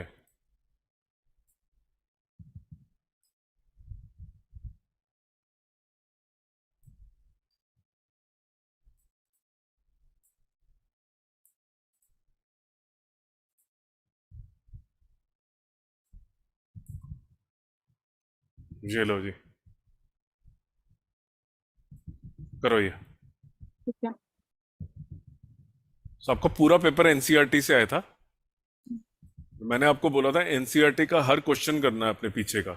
ये लो जी, करो ये। ठीक है। तो आपका पूरा पेपर एनसीईआरटी से आया था। मैंने आपको बोला था एनसीईआरटी का हर क्वेश्चन करना है अपने पीछे का।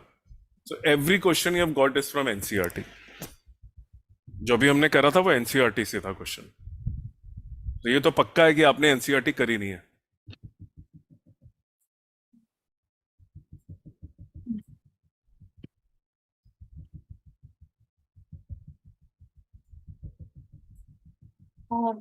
So every question you have got is from NCERT. जो भी हमने करा था वो एनसीईआरटी से था क्वेश्चन। तो ये तो पक्का है कि आपने एनसीईआरटी करी नहीं है। और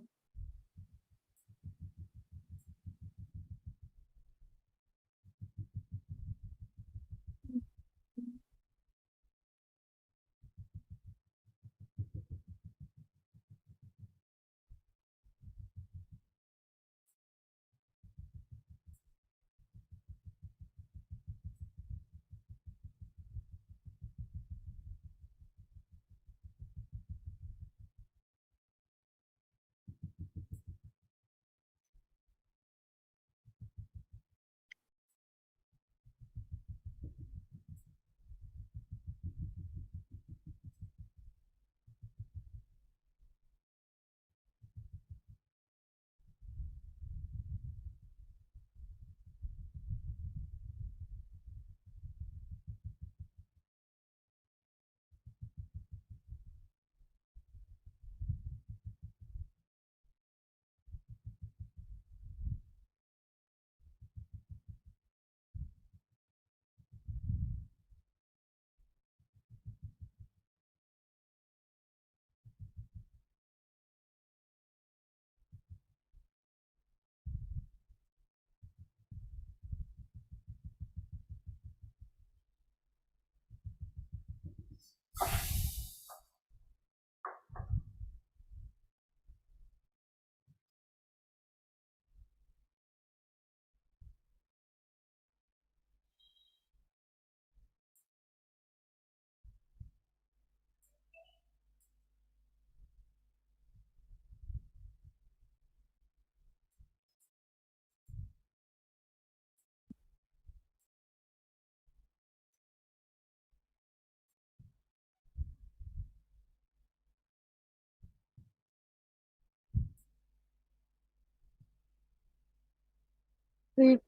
फिर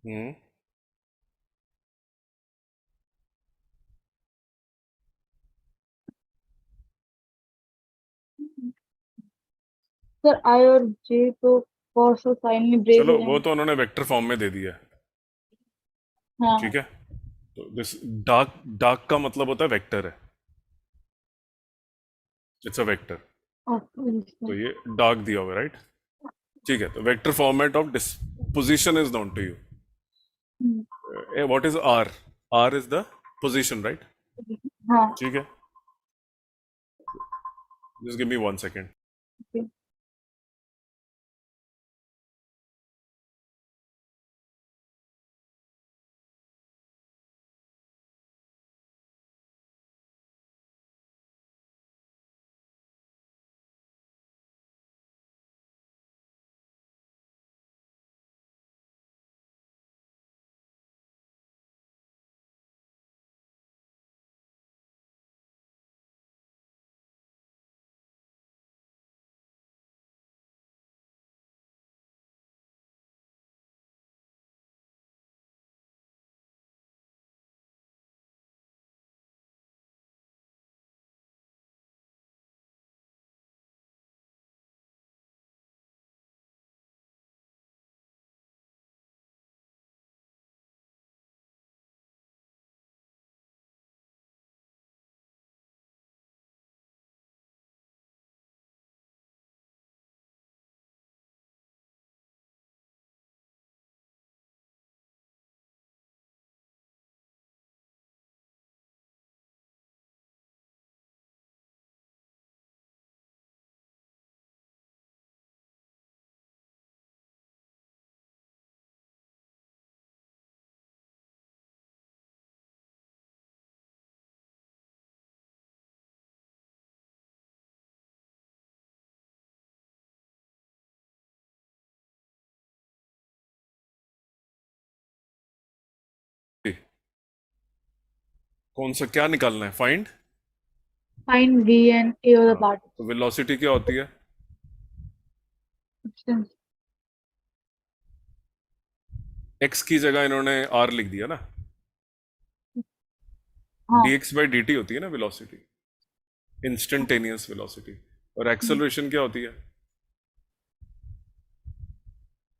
हम्म सर आई और जे तो कॉस और साइन में ब्रेक हो चलो वो जाएंगे। तो उन्होंने वेक्टर फॉर्म में दे दिया है, हाँ। ठीक है। तो दिस डार्क, डार्क का मतलब होता है वेक्टर है, इट्स अ वेक्टर। तो ओके। ये डार्क दिया हुआ है, राइट? ठीक है, तो vector format of disposition is known to you. What is R? R is the position, right? हाँ। ठीक है, just give me 1 second. Okay. कौन सा क्या निकालना है? Find. Find V and A और हाँ, पार्ट। तो वेलोसिटी क्या होती है? एक्स की जगह इन्होंने आर लिख दिया ना। हाँ। dx बाई dt होती है ना वेलोसिटी, इंस्टेंटेनियस वेलोसिटी। और एक्सेलरेशन क्या होती है?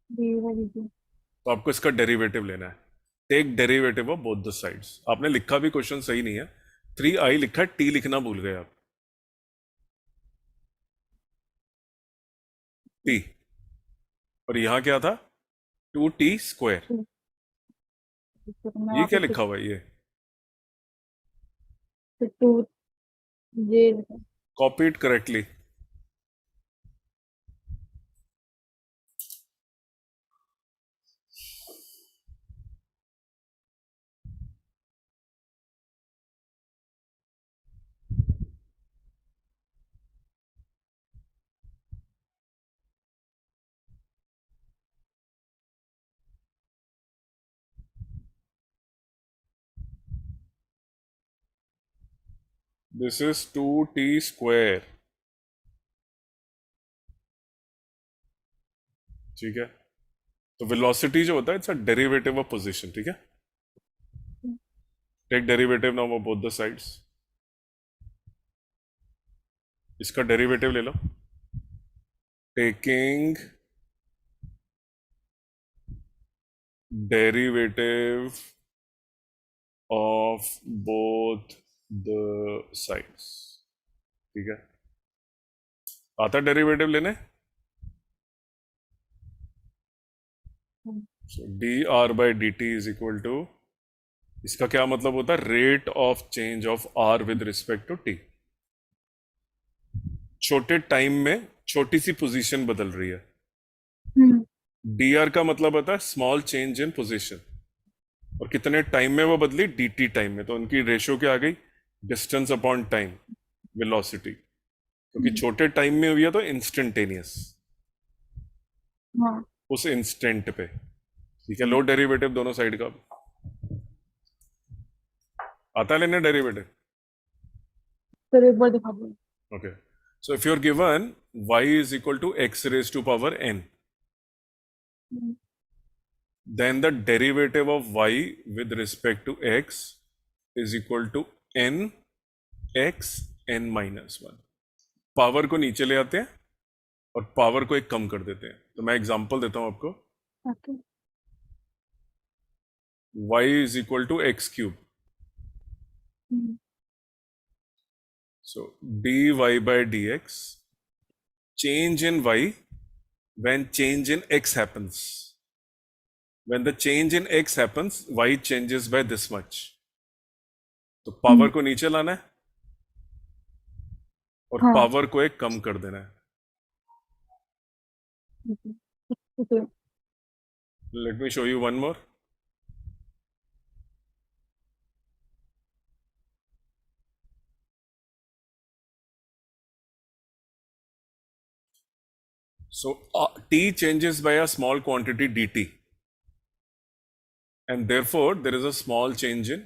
वी वाली जी। तो आपको इसका डेरिवेटिव लेना है। Take derivative of both the sides. आपने लिखा भी क्वेश्चन सही नहीं है, 3i लिखा है, t लिखना भूल गए आप। t, और यहां क्या था? 2t square. तो मैं ये क्या वापस लिखा हुआ है ये? से टू जे। Copy it correctly. This is 2t square, ठीक है। तो वेलोसिटी जो होता है it's a derivative of position, ठीक है। Take derivative now of both the sides. इसका डेरिवेटिव ले लो। Taking derivative of both the sides, ठीक है। आता डेरिवेटिव लेने? D R by D T is equal to, इसका क्या मतलब होता है? Rate of change of R with respect to T. छोटे टाइम में छोटी सी पोजीशन बदल रही है। डी आर का मतलब होता है स्मॉल चेंज इन पोजीशन, और कितने टाइम में वो बदली? डी टी टाइम में। तो उनकी रेशियो क्या आ गई? Distance upon time, velocity. क्योंकि छोटे टाइम में हुई है तो इंस्टेंटेनियस, हाँ। उस इंस्टेंट पे, ठीक है। लो डेरिवेटिव दोनों साइड का। आता है लेने डेरिवेटिव? फिर एक बार दिखा दो। Okay, so if you are given y is equal to x raise to power n, then the derivative of y with respect to x is equal to n x n minus 1. Power को नीचे ले आते हैं और power को एक कम कर देते हैं. तो मैं एग्जांपल देता हूं आपको. Okay. y is equal to x cube. Hmm. So dy by dx, change in y when change in x happens. When the change in x happens, y changes by this much. तो power को नीचे लाना है और हाँ. Power को एक कम कर देना है. Okay. Let me show you one more. So t changes by a small quantity dt, and therefore there is a small change in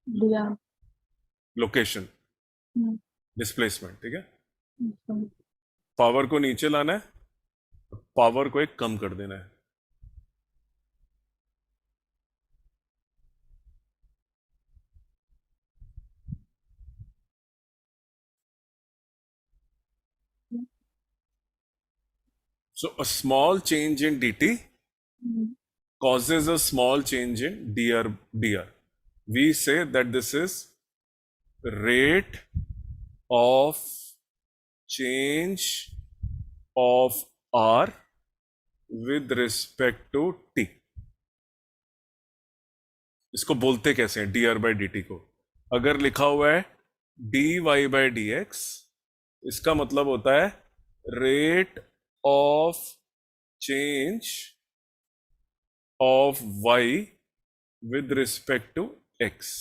Yeah. location, Hmm. displacement. ठीक है. Okay. पावर को नीचे लाना है, पावर को एक कम कर देना है. So a small change in dt Hmm. causes a small change in dr. We say that this is rate of change of r with respect to t. इसको बोलते कैसे हैं dr by dt को? अगर लिखा हुआ है dy by dx, इसका मतलब होता है rate of change of y with respect to x.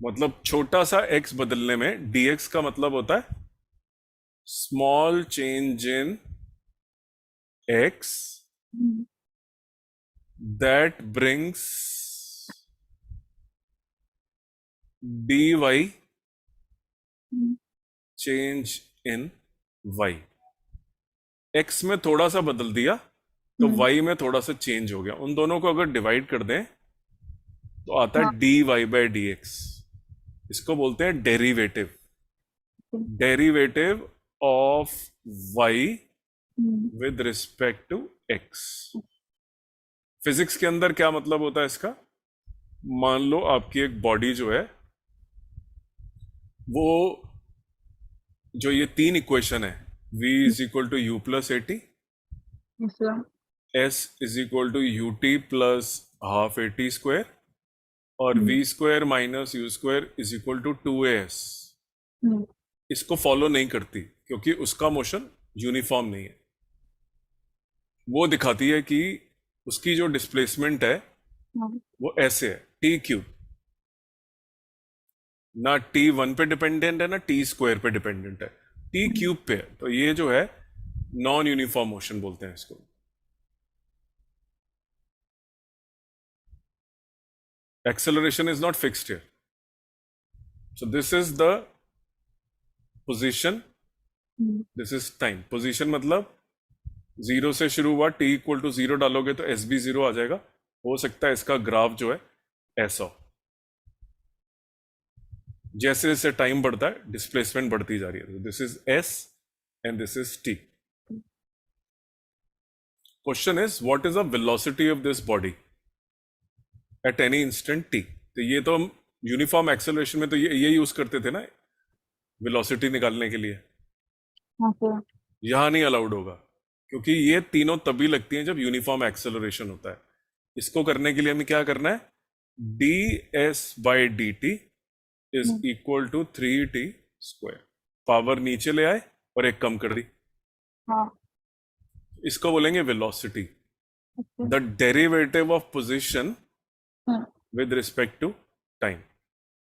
मतलब छोटा सा x बदलने में dx का मतलब होता है small change in x Hmm. that brings dy Hmm. change in y. x में थोड़ा सा बदल दिया तो y में थोड़ा सा चेंज हो गया. उन दोनों को अगर डिवाइड कर दें तो आता है dy by dx. इसको बोलते हैं derivative. Derivative of y Hmm. With respect to x. Physics के अंदर क्या मतलब होता है इसका? मान लो आपकी एक बॉडी जो है, वो जो ये तीन इक्वेशन है, v is equal to U plus A T, Yes, sir. s is equal to U T plus half A T square, और v square minus U square is equal to 2as. Hmm. इसको follow नहीं करती क्योंकि उसका motion uniform नहीं है. वो दिखाती है कि उसकी जो डिस्प्लेसमेंट है Hmm. वो ऐसे है, टी क्यूब. ना टी वन पे डिपेंडेंट है ना टी स्क्वायर पे डिपेंडेंट है, टी क्यूब पे है. तो ये जो है नॉन यूनिफॉर्म मोशन बोलते हैं इसको. Acceleration is not fixed here. So this is the position, Hmm. This is time. Position मतलब जीरो से शुरू हुआ, टी इक्वल टू जीरो डालोगे तो एस बी जीरो आ जाएगा. हो सकता है इसका ग्राफ जो है ऐसा हो. जैसे जैसे टाइम बढ़ता है डिस्प्लेसमेंट बढ़ती जा रही है. This is S and this is T. Question is what is the velocity of this body at any instant T. तो ये तो हम यूनिफॉर्म एक्सेलरेशन में तो ये यूज करते थे ना वेलोसिटी निकालने के लिए. Okay. यहां नहीं अलाउड होगा क्योंकि ये तीनों तभी लगती हैं जब यूनिफॉर्म एक्सेलरेशन होता है. इसको करने के लिए हमें क्या करना है? D S by D T is equal to 3t square. Power नीचे ले आए और एक कम कर दी. हाँ. इसको बोलेंगे velocity. Okay. The derivative of position Hmm. With respect to time.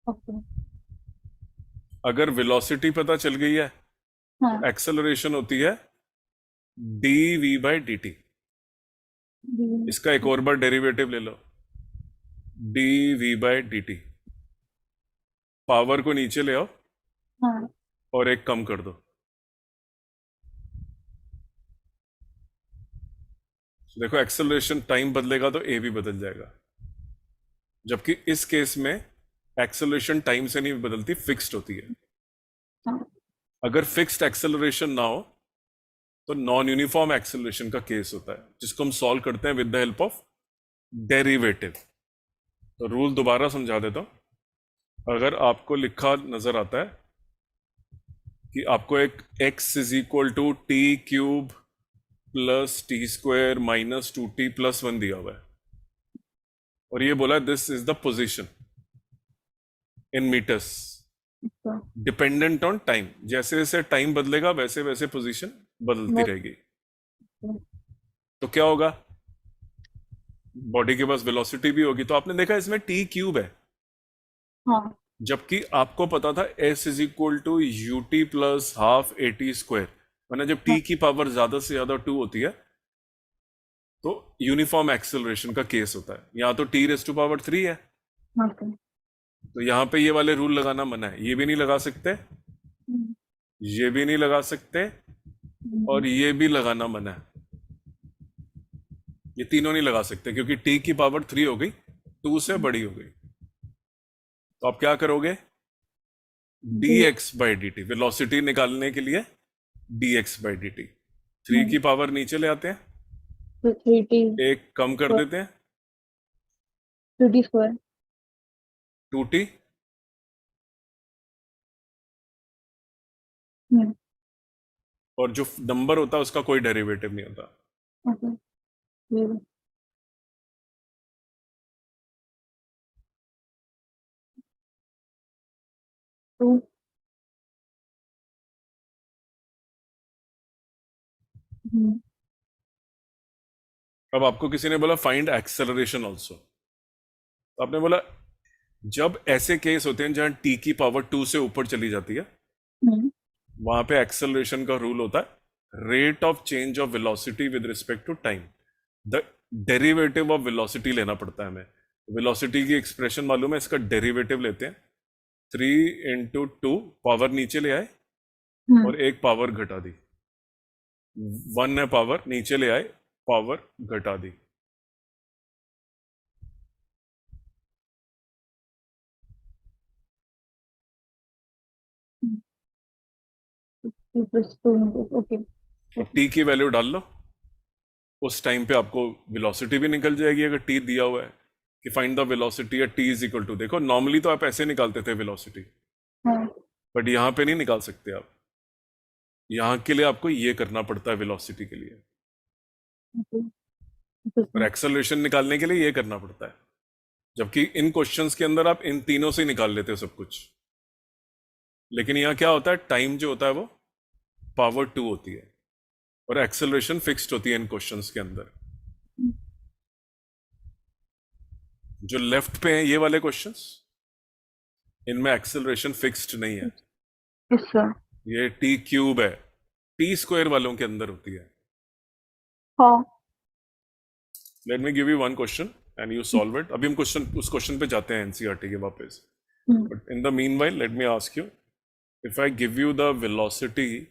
Okay. अगर वेलोसिटी पता चल गई है, हाँ. एक्सेलरेशन होती है D V by D T. Hmm. इसका एक और बार डेरिवेटिव ले लो, D V by D T. Power को नीचे ले आओ हाँ. और एक कम कर दो. देखो एक्सेलरेशन टाइम बदलेगा तो ए भी बदल जाएगा, जबकि इस केस में एक्सेलरेशन टाइम से नहीं बदलती, फिक्स्ड होती है। हाँ, अगर फिक्स्ड एक्सेलरेशन ना हो तो नॉन यूनिफॉर्म एक्सेलरेशन का केस होता है, जिसको हम सॉल्व करते हैं with the help of derivative. तो रूल दोबारा समझा देता हूं। अगर आपको लिखा नजर आता है कि आपको एक x is equal to T cube plus T square minus 2t plus 1 दिया हुआ है, और ये बोला this is the position in meters अच्छा, डिपेंडेंट ऑन टाइम, जैसे जैसे टाइम बदलेगा वैसे वैसे पोजीशन बदलती बस, रहेगी। तो क्या होगा, बॉडी के पास वेलोसिटी भी होगी। तो आपने देखा इसमें टी क्यूब है, हाँ, जबकि आपको पता था S is equal to U T plus half A T square, वरना जब टी हाँ, की पावर ज्यादा से ज्यादा 2 होती है तो यूनिफॉर्म एक्सेलरेशन का केस होता है। यहां तो टी रेस टू पावर 3 है, ओके, तो यहां पे ये वाले रूल लगाना मना है। ये भी नहीं लगा सकते, ये भी नहीं लगा सकते, और ये भी लगाना मना है। ये तीनों नहीं लगा सकते क्योंकि टी की पावर 3 हो गई, 2 से बड़ी हो गई। तो आप क्या करोगे, D D, x by D T, velocity निकालने के लिए D x by D T, 3 की पावर नीचे ले आते हैं, तो 3t एक कम कर स्क्वायर, देते हैं, 3t स्क्वायर, 2t, और जो नंबर होता है उसका कोई डेरिवेटिव नहीं होता। ओके, ये 2, अब आपको किसी ने बोला फाइंड एक्सेलरेशन ऑल्सो, तो आपने बोला जब ऐसे केस होते हैं जहां टी की पावर 2 से ऊपर चली जाती है, वहां पे एक्सेलरेशन का रूल होता है rate of change of velocity with respect to time. The derivative of velocity लेना पड़ता है हमें। वेलोसिटी की एक्सप्रेशन मालूम है, इसका डेरिवेटिव लेते हैं, 3 × 2, पावर नीचे ले आए और एक पावर घटा दी, 1 है पावर, नीचे ले आए, पावर घटा दी। प्लस 2, ओके, अब टी की वैल्यू डाल लो, उस टाइम पे आपको वेलोसिटी भी निकल जाएगी अगर टी दिया हुआ है कि find the velocity at T is equal to. देखो नॉर्मली तो आप ऐसे निकालते थे वेलोसिटी, हाँ, बट यहां पे नहीं निकाल सकते आप। यहां के लिए आपको ये करना पड़ता है वेलोसिटी के लिए, और ओके, एक्सेलरेशन निकालने के लिए ये करना पड़ता है। जबकि इन क्वेश्चंस के अंदर आप इन तीनों से ही निकाल लेते हो सब कुछ, लेकिन यहां क्या होता है, टाइम जो होता है वो पावर 2 होती है, और एक्सेलरेशन फिक्स्ड होती है इन क्वेश्चंस के अंदर। जो लेफ्ट पे हैं ये वाले क्वेश्चंस, इनमें एक्सेलरेशन फिक्स्ड नहीं है, यस सर, ये टी क्यूब है, टी स्क्वायर वालों के अंदर होती है। हाँ, let me give you one question and you solve it. अभी हम उस क्वेश्चन पे जाते हैं एनसीईआरटी के वापस, but in the mean while let me ask you, if I give you the velocity,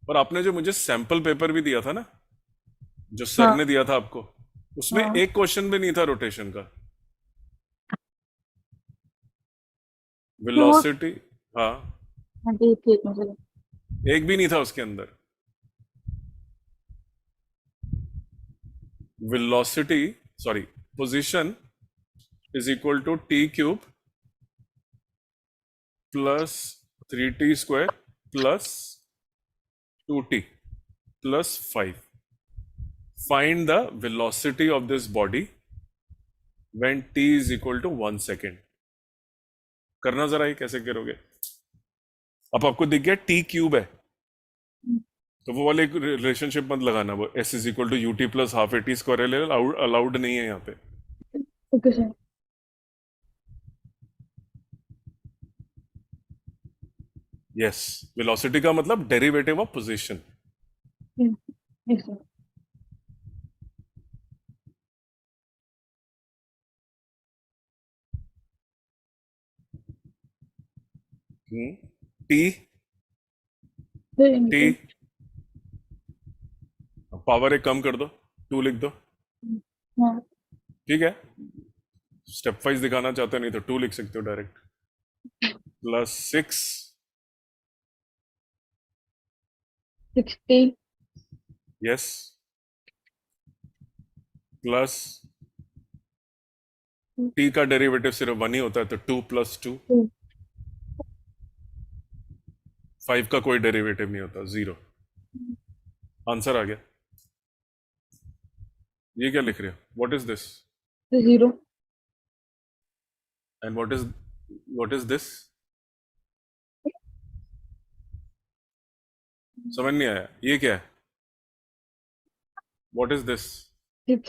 और आपने जो मुझे सैंपल पेपर भी दिया था ना, जो सर हाँ, ने दिया था आपको, उसमें हाँ, एक क्वेश्चन भी नहीं था रोटेशन का, तो वो वेलोसिटी। हाँ, देखिए एक मुझे, एक भी नहीं था उसके अंदर। Velocity, sorry, position is equal to T cube plus 3t square plus 2t plus 5। Find the velocity of this body when t is equal to 1 second. करना जरा, ये कैसे करोगे। अब आपको दिख गया टी क्यूब है, तो वो वाले रिलेशनशिप मत लगाना, वो S is equal to U T plus half A T square allowed नहीं है यहाँ पे। ओके सर, यस, वेलोसिटी का मतलब derivative of position. Yes sir, T, फिर टी, इनटू पावर एक कम कर दो, 2 लिख दो, हाँ, ठीक है। स्टेप वाइज दिखाना चाहते हो, नहीं तो 2 लिख सकते हो डायरेक्ट। +6, 60, यस, प्लस t का डेरिवेटिव सिर्फ 1 ही होता है, तो 2 + 2, 5 का कोई डेरिवेटिव नहीं होता, 0। आंसर आ गया। ये क्या लिख रहे हो? What is this 0, and what is this? समझ नहीं आया, ये क्या है? What is this? 6,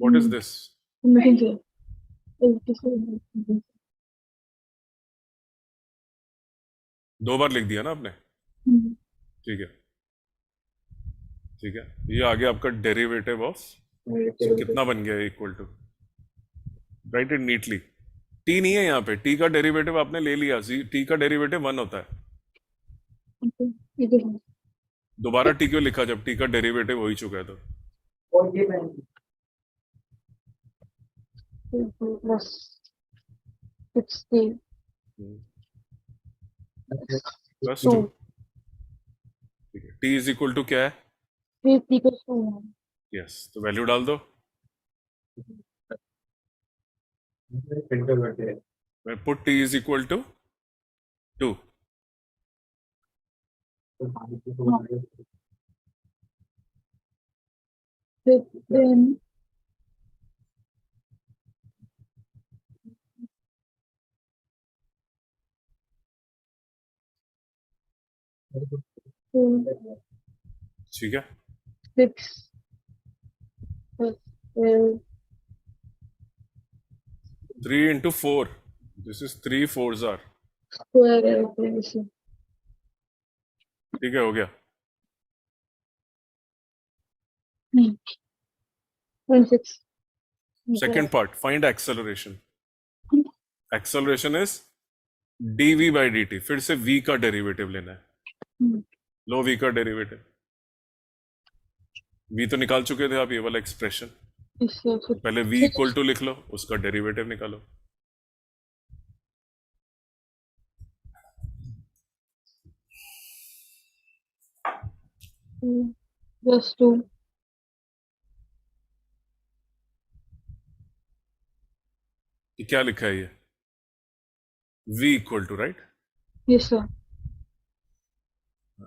what is this? नहीं है, 87, 2 बार लिख दिया ना आपने, ठीक है, ठीक है। ये आ गया आपका डेरिवेटिव ऑफ, सो कितना बन गया equal to, write it neatly. T नहीं है यहाँ पे, टी का डेरिवेटिव आपने ले लिया, टी का डेरिवेटिव 1 होता है। दोबारा टी क्यों लिखा जब टी का डेरिवेटिव हो ही चुका है तो? plus 60, +2, ठीक है। टी इज इक्वल टू क्या है? 3 equals to 1. यस, तो वैल्यू डाल दो। मैं put T is equal to 2, Then ठीक है। 6 plus 12 3 into 4, this is 3 4s are, square ठीक है, हो गया। नहीं 26 second part, find acceleration. Acceleration is dv by dt, फिर से v का डेरिवेटिव लेना है। लो v का डेरिवेटिव, v तो निकाल चुके थे आप, ये वाला एक्सप्रेशन। इससे पहले v इक्वल टू लिख लो, उसका डेरिवेटिव निकालो। plus 2 ये क्या लिखा है ये? v इक्वल टू, राइट। yes sir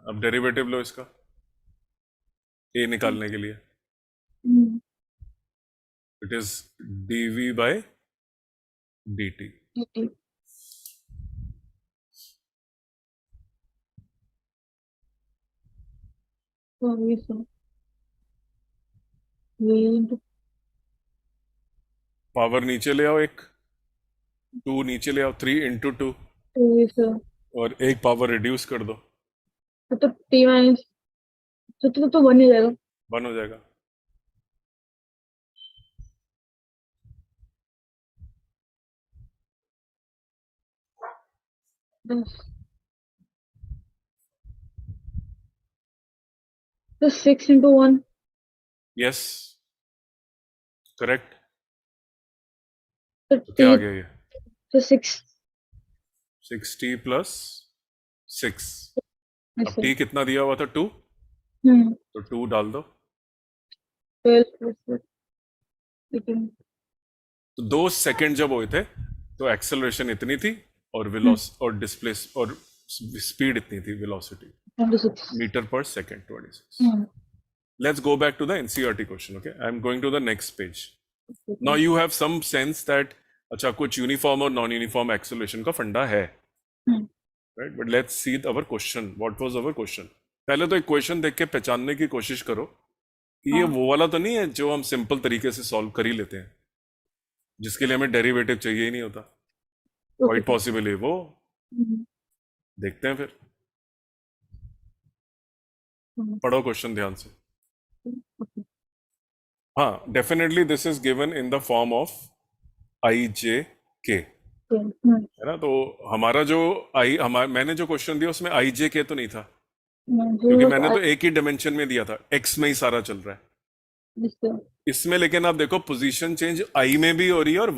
अब डेरिवेटिव लो इसका, a निकालने के लिए। It is dv by dt। 80 so yes sir v into power नीचे ले आओ, एक 2 नीचे ले आओ, 3 into 2, 2 yes sir और एक पावर रिड्यूस कर दो, तो t minus तो 1 ही जाएगा 1 हो जाएगा। plus तो 6 into 1 यस, करेक्ट। तो तो क्या आ t गया ये? तो 6 60 + 6। yes अब sir t कितना दिया हुआ था? 2, हम्म तो 2 डाल दो। 12 plus 18 तो 2 सेकंड जब हुए थे तो एक्सेलरेशन इतनी थी, और और डिस्प्लेस और स्पीड इतनी थी, वेलोसिटी 26 मीटर पर second, 26। Hmm Let's go back to the NCERT question. Okay, I'm going to the next page. Now you have some sense that अच्छा कुछ यूनिफॉर्म और नॉन यूनिफॉर्म एक्सेलरेशन का फंडा है, right. But let's see our question, what was our question. पहले तो एक question देख के पहचानने की कोशिश करो कि ये वो वाला तो नहीं है जो हम सिंपल तरीके से सॉल्व कर ही लेते हैं, जिसके लिए हमें डेरिवेटिव चाहिए ही नहीं होता। क्वाइट पॉसिबल है वो, देखते हैं फिर। पढ़ो क्वेश्चन ध्यान से। हाँ, definitely this is given in the form of I J K, है ना। तो हमारा जो मैंने जो क्वेश्चन दिया उसमें आई जे के तो नहीं था, क्योंकि मैंने तो एक ही डायमेंशन में दिया था, एक्स में ही सारा चल रहा है। जिससे इसमें लेकिन आप देखो पोजीशन चेंज आई में भी हो रही है और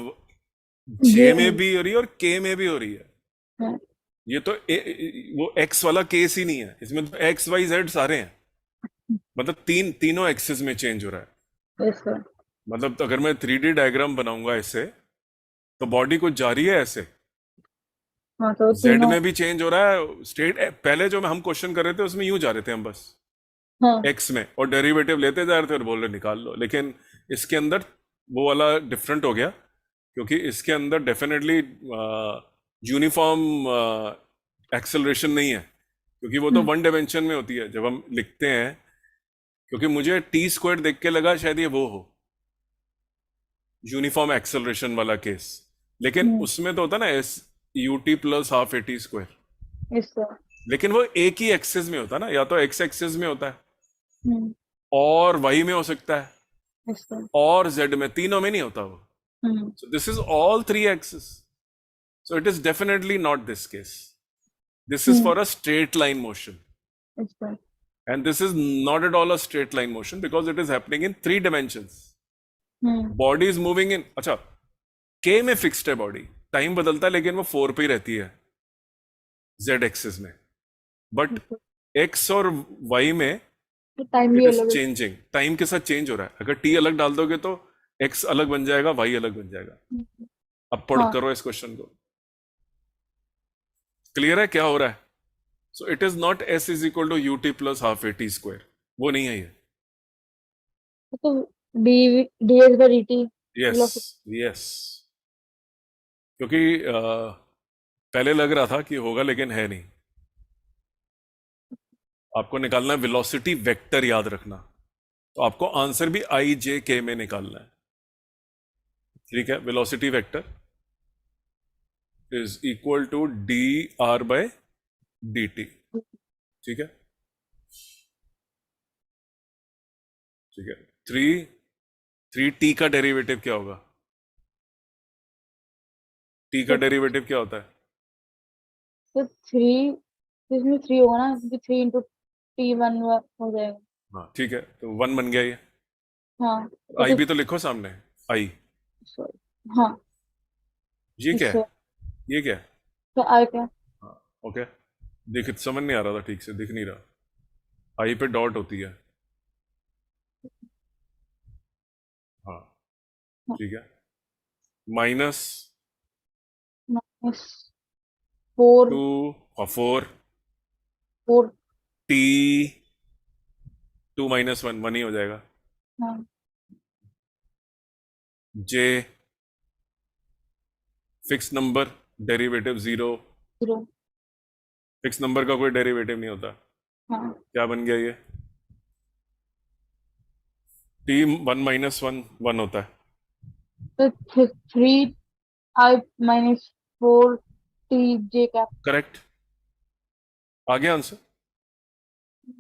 जे जे में में भी हो रही है और के में भी हो रही है। है। ये तो वो एक्स वाला केस ही नहीं है, इसमें तो एक्स वाई जेड सारे हैं। मतलब तीनों एक्सिस में चेंज हो रहा है। ऐसा। मतलब तो अगर मैं 3D डायग्राम बनाऊंगा ऐसे, तो बॉडी कुछ जा रही है ऐसे, हाँ तो जेड तीनों। में भी चेंज हो रहा है स्टेट। पहले जो हम क्वेश्चन कर रहे थे उसमें यूं जा रहे थे हम बस हाँ। एक्स में, और डेरिवेटिव लेते जा रहे थे और बोल रहे निकाल लो। लेकिन इसके अंदर वो वाला डिफरेंट हो गया, क्योंकि इसके अंदर डेफिनेटली यूनिफॉर्म एक्सेलरेशन नहीं है, क्योंकि वो तो हम्म वन डायमेंशन में होती है जब हम लिखते हैं। क्योंकि मुझे टी स्क्वायर देख के लगा शायद ये वो हो, यूनिफॉर्म एक्सेलरेशन वाला केस। लेकिन हम्म उसमें तो होता ना S U T plus half A T square. ऐसा। लेकिन वो एक ही एक्सिस में होता ना, या तो एक्स एक्सिस में होता है हम्म और वाई में हो सकता है ऐसा। और जेड में, तीनों में नहीं होता वो। हम्म So this is all three axes. So it is definitely not this case. This is hmm for a straight line motion. ऐसा। And this is not at all a straight line motion because it is happening in three dimensions. Hmm Body is moving in, अच्छा, K में fixed है body, time बदलता है लेकिन वो 4 पे ही रहती है Z एक्सिस में। बट ऐसा। X और Y में तो टाइम भी इट इज अलग है। चेंजिंग, टाइम के साथ चेंज हो रहा है। अगर T अलग डाल दोगे तो X अलग बन जाएगा, Y अलग बन जाएगा। अब पढ़ हाँ करो इस क्वेश्चन को, क्लियर है क्या हो रहा है? So it is not S is equal to U T plus half A T square, वो नहीं है ये। तो D D S by D T yes, yes, क्योंकि पहले लग रहा था कि होगा लेकिन है नहीं। आपको निकालना है वेलोसिटी वेक्टर, याद रखना। तो आपको आंसर भी आई जे के में निकालना है। ठीक है, velocity vector is equal to D R by D T. ठीक है, ठीक है। थ्री थ्री टी का डेरिवेटिव क्या होगा? टी का तो डेरिवेटिव क्या होता है? थ्री, इसमें थ्री होगा ना, क्योंकि थ्री इंटू टी वन हो जाएगा। हाँ ठीक है, तो वन बन गया ये। हाँ तो आई भी तो लिखो सामने, आई। सॉरी। हाँ ये क्या इससे है? ये क्या है? तो आई क्या। हाँ, ओके। दिख समझ नहीं आ रहा था ठीक से, दिख नहीं रहा। आई पे डॉट होती है। हाँ हाँ ठीक है, माइनस माइनस फोर। टू और four, four. T two minus one, one ही हो जाएगा। हाँ जे fix number, derivative zero. Zero. Fix number का कोई डेरिवेटिव नहीं होता। हाँ क्या बन गया ये? T one minus one, one होता है। तो थ्री आई माइनस फोर टी जे कैप। करेक्ट, आ गया आंसर।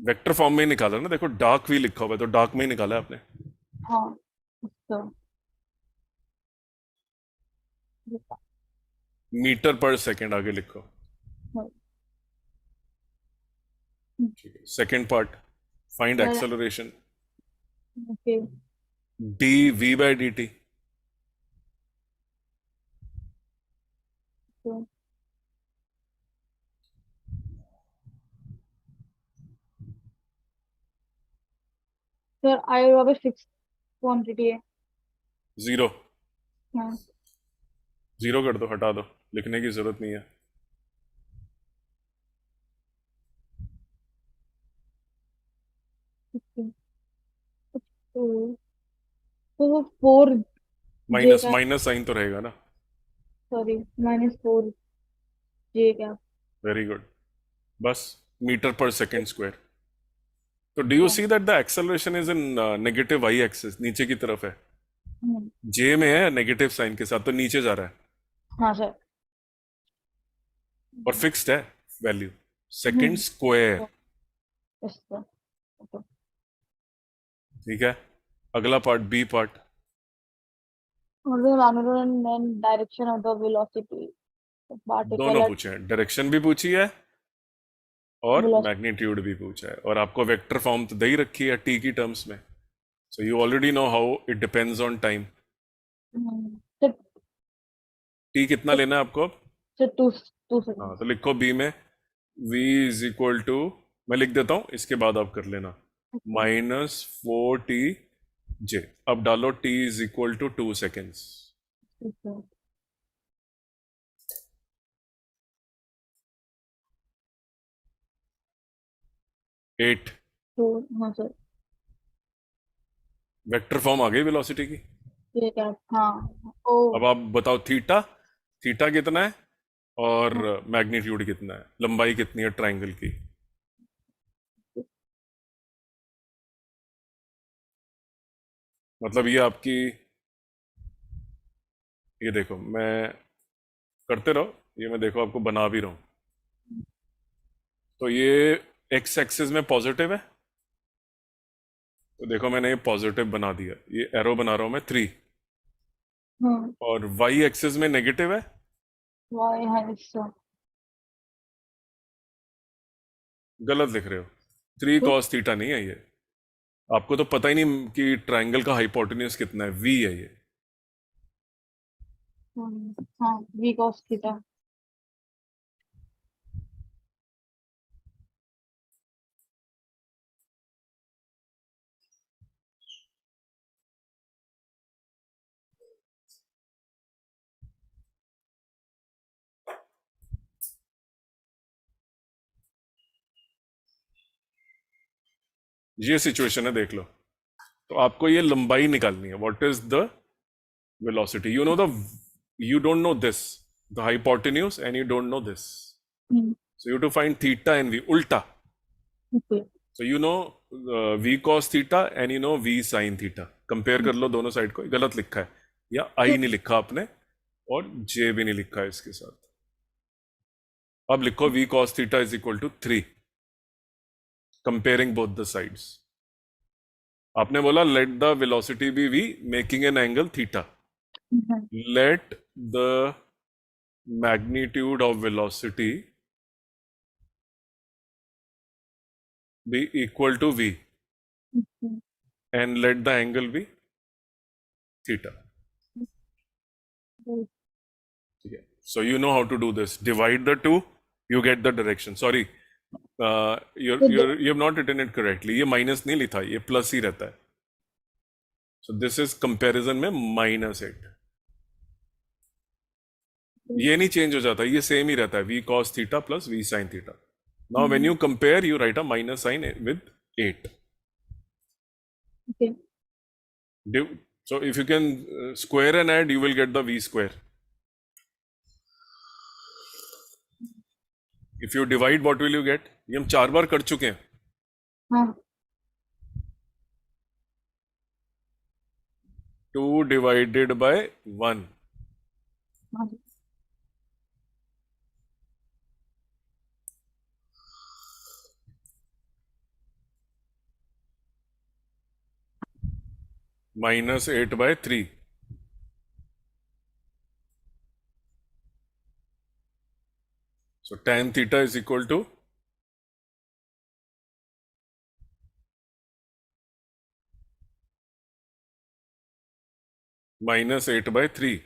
वेक्टर फॉर्म में ही निकाला ना, देखो डार्क भी लिखा हुआ है तो डार्क में ही निकाला है आपने। हाँ तो मीटर पर सेकंड आगे लिखो। ठीक है, second part, find acceleration. Okay. D V by D T. तो सर आई वापस फिक्स क्वांटिटी है। जीरो, हाँ जीरो कर दो, हटा दो, लिखने की जरूरत नहीं है। ओके। तो four J minus cap. Minus sign तो रहेगा ना। Sorry, minus four J cap. Very good, बस मीटर पर सेकंड स्क्वायर। तो do you see that the acceleration is in negative Y axis, नीचे की तरफ है। जे में है नेगेटिव साइन के साथ, तो नीचे जा रहा है हाँ सर। और फिक्स्ड है value, second square. Yes sir. Okay. ठीक है, अगला पार्ट, बी पार्ट। और the angular and direction of the velocity of दोनों particle at पूछे हैं, डायरेक्शन भी पूछी है और velocity. मैग्नीट्यूड भी पूछा है, और आपको वेक्टर फॉर्म तो दे ही रखी है टी की टर्म्स में, so you already know how it depends on time. So, T कितना लेना है आपको अब? so two हाँ, seconds. तो लिखो बी में v इज इक्वल टू, मैं लिख देता हूं, इसके बाद आप कर लेना, Okay. -4t j। अब डालो t is equal to 2 seconds. Okay. 8। तो हाँ सर, वेक्टर फॉर्म आ गई वेलोसिटी की। ये क्या? हाँ ओ अब आप बताओ थीटा, थीटा कितना है और हाँ, मैग्नीट्यूड कितना है, लंबाई कितनी है ट्रायंगल की। मतलब ये आपकी, ये देखो, मैं करते रहो, ये मैं देखो आपको बना भी रहा हूं। तो ये एक्स एक्सिस में पॉजिटिव है, तो देखो मैंने ये पॉजिटिव बना दिया, ये एरो बना रहा हूं मैं 3। हाँ और वाई एक्सिस में नेगेटिव है, वाई है इसका। गलत लिख रहे हो, 3 तो कॉस थीटा नहीं है ये। आपको तो पता ही नहीं कि ट्रायंगल का हाइपोटेन्यूज कितना है, वी है ये। हाँ वी कॉस थीटा। ये सिचुएशन है, देख लो। तो आपको ये लंबाई निकालनी है, what is the velocity, you know the, you don't know this, the hypotenuse, and you don't know this, so you have to find theta and v ulta। Okay. so you know v cos theta and you know v sin theta, compare कर लो दोनों side को। गलत लिखा है, या आई नहीं लिखा आपने, और जे भी नहीं लिखा है इसके साथ। अब लिखो v cos theta is equal to 3, comparing both the sides. आपने बोला let the velocity be v making an angle theta, let the magnitude of velocity be equal to v and let the angle be theta। ठीक है, so you know how to do this, divide the two, you get the direction। sorry, you have not written it correctly, ये minus नहीं लिखा, ये plus ही रहता है। so this is comparison में -8, ये नहीं चेंज हो जाता, ये सेम ही रहता है, v cos theta plus v sin theta। now when you compare you write a minus sign with 8। Okay. so if you can square and add you will get the v square। if you divide what will you get, ये हम 4 बार कर चुके हैं। हाँ 2 divided by 1, हाँ -8/3। so tan theta is equal to -8/3।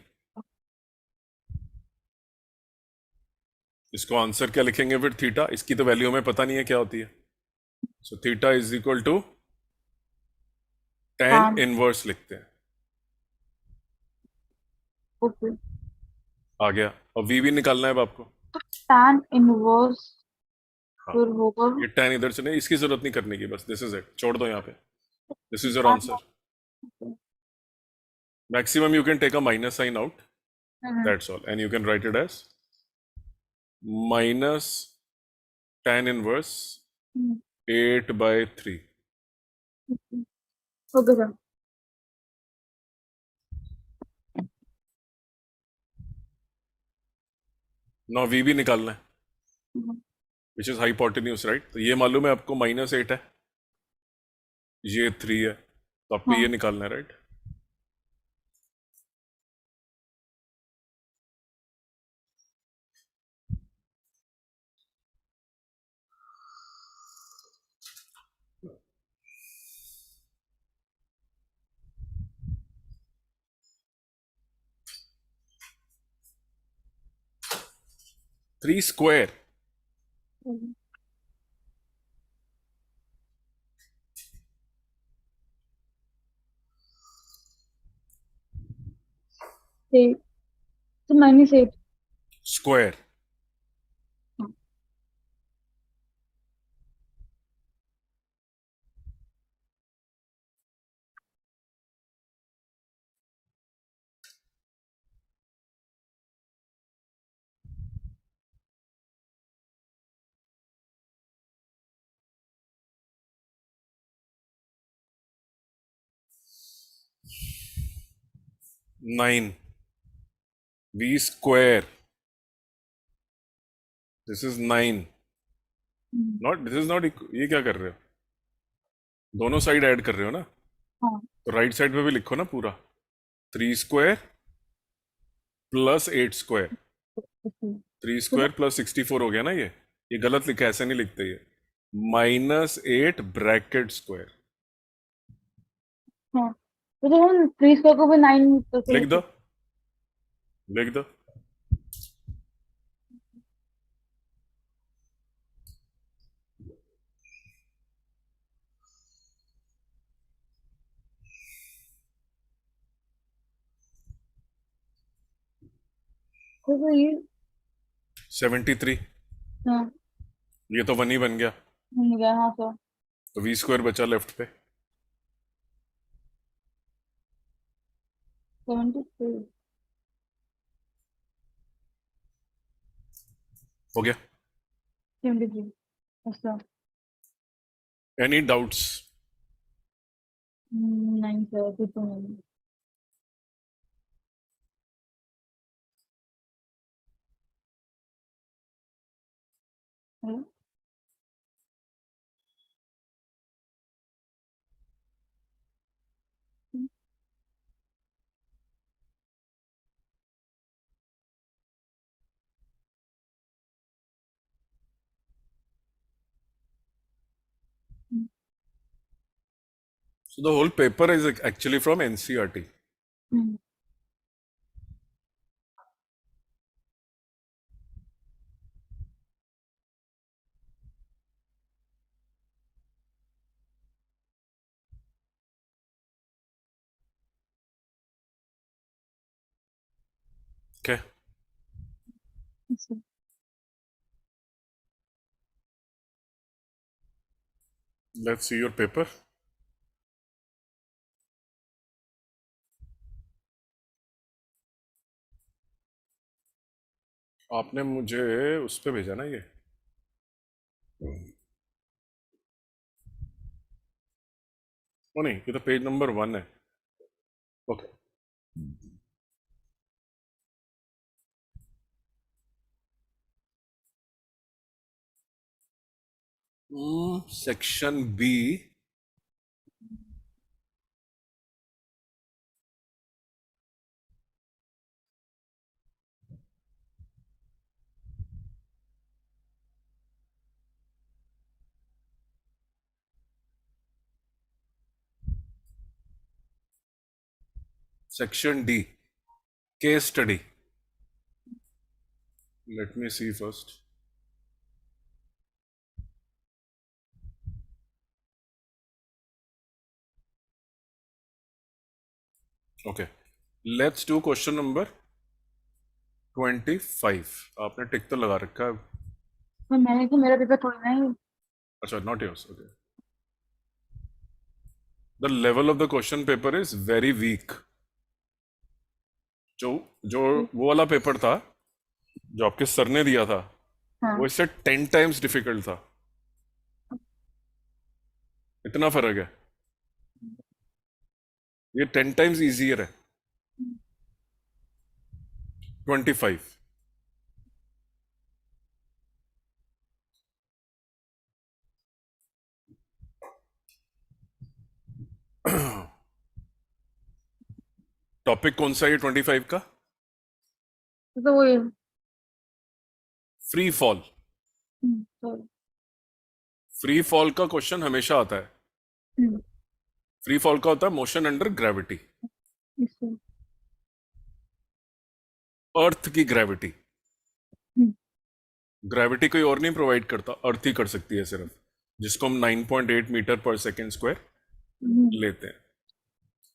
इसको answer क्या लिखेंगे फिर, थीटा, इसकी तो वैल्यू हमें पता नहीं है क्या होती है। So theta is equal to tan tan। Inverse लिखते हैं। ओके। आ गया, और v भी निकालना है अब आपको। tan इनवर्स हाँ, फिर होगा ये tan इधर से नहीं, इसकी जरूरत नहीं करने की, बस दिस इज इट, छोड़ दो यहाँ पे, this is your tan। Answer. Maximum you can take a minus sign out, hmm, that's all, and you can write it as minus tan inverse hmm, 8/3। Okay sir. Now v भी निकालना है, hmm, which is hypotenuse, right. तो ये मालूम है आपको -8 है, ये 3 है, तो आपको ये हाँ निकालना है, राइट। 3 square. हम्म, eight. So minus 8. Square. हाँ, 9. V square. This is 9. Not, this is not, ये क्या कर रहे हो? दोनों साइड ऐड कर रहे हो ना? हाँ, तो राइट साइड पे भी लिखो ना पूरा. 3 square प्लस 8 स्क्वायर. ऐसे। 3 तो स्क्वायर प्लस 64 हो गया ना ये गलत लिखा है, ऐसे नहीं लिखते ये. -8 ब्रैकेट स्क्वायर. हाँ, तो हम 3 स्क्वायर को भी 9 करके लिख लिख दो, सकते लिख दो. तो ये 73. हाँ ये तो 1 ही बन गया. बन गया। हाँ सर। तो V स्क्वायर बचा लेफ्ट पे. 73। हो गया. 73। अच्छा। Any doubts? नहीं सर, अभी तो नहीं। Hello. So the whole paper is actually from NCERT. Okay. अच्छा। Let's see your paper. आपने मुझे उस पे भेजा ना ये. ओ नहीं, ये तो पेज नंबर 1 है. Okay. Section B. Section D. Case study. Let me see first. Okay. Let's do question number 25. आपने टिक तो लगा रखा है. तो मैंने तो मेरा पेपर थोड़ी ना है। अच्छा, not yours. Okay. The level of the question paper is very weak. जो जो वो वाला पेपर था जो आपके सर ने दिया था, वो हाँ। इससे 10 टाइम्स डिफिकल्ट था. इतना फर्क है. ये 10 टाइम्स इजियर है. 25. टॉपिक कौन सा है 25 का? तो वो free fall. Sorry. Free fall का क्वेश्चन हमेशा आता है. फ्री फॉल का होता है मोशन अंडर ग्रेविटी. इससे अर्थ की ग्रेविटी. ग्रेविटी कोई और नहीं प्रोवाइड करता, अर्थ ही कर सकती है सिर्फ, जिसको हम 9.8 मीटर पर सेकेंड स्क्वायर लेते हैं।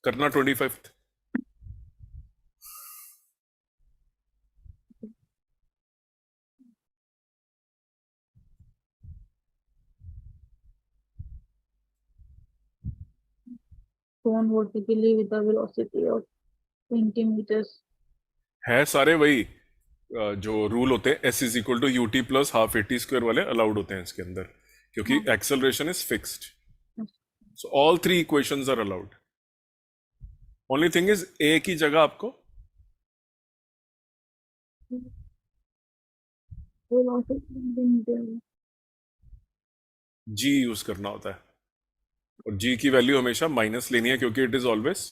करना 25th। Cone vertically with a velocity of 20 meters. है सारे वही जो रूल होते हैं, S is equal to U T plus half A T square वाले अलाउड होते हैं इसके अंदर, क्योंकि हाँ, acceleration is fixed. So all three equations are allowed. Only thing is A की जगह आपको velocity 20 meters. जी यूज करना होता है, और जी की वैल्यू हमेशा माइनस लेनी है, क्योंकि इट इज ऑलवेज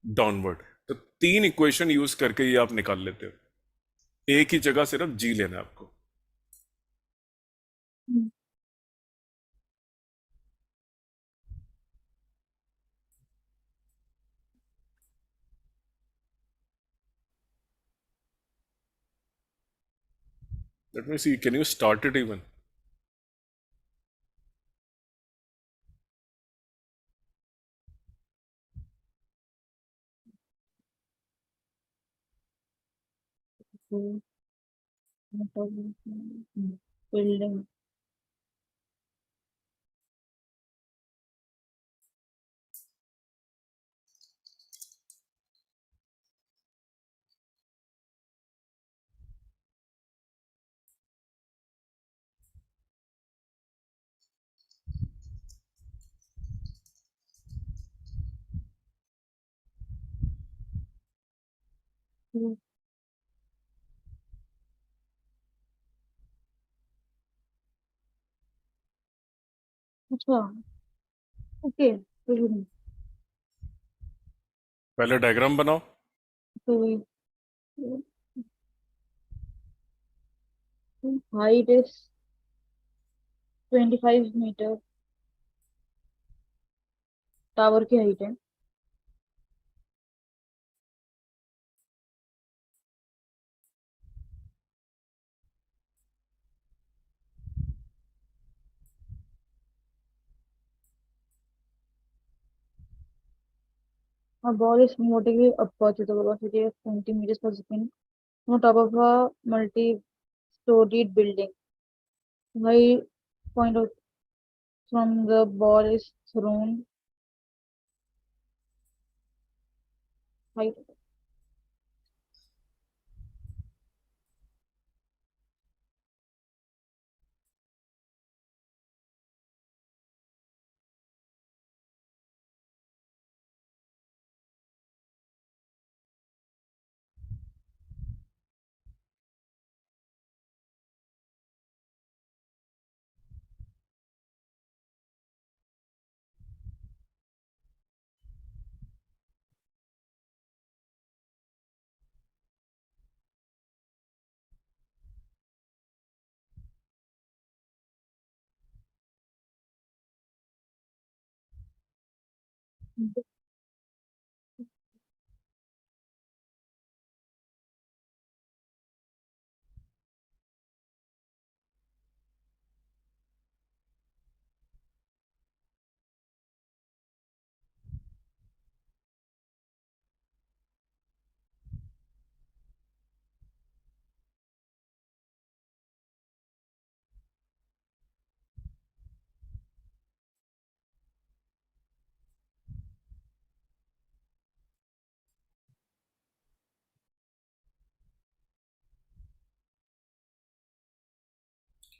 डाउनवर्ड। तो तीन इक्वेशन यूज करके ये आप निकाल लेते हो। ए की जगह सिर्फ जी लेना है आपको। Let me see, can you start it even? So, building. अच्छा, ओके, building. पहले डायग्राम बनाओ। So, height is 25 meter. Tower की हाइट है। A ball is vertically upwards with a velocity of 20 meters per second on top of a multi-storied building. High point of, from the ball is thrown. Height.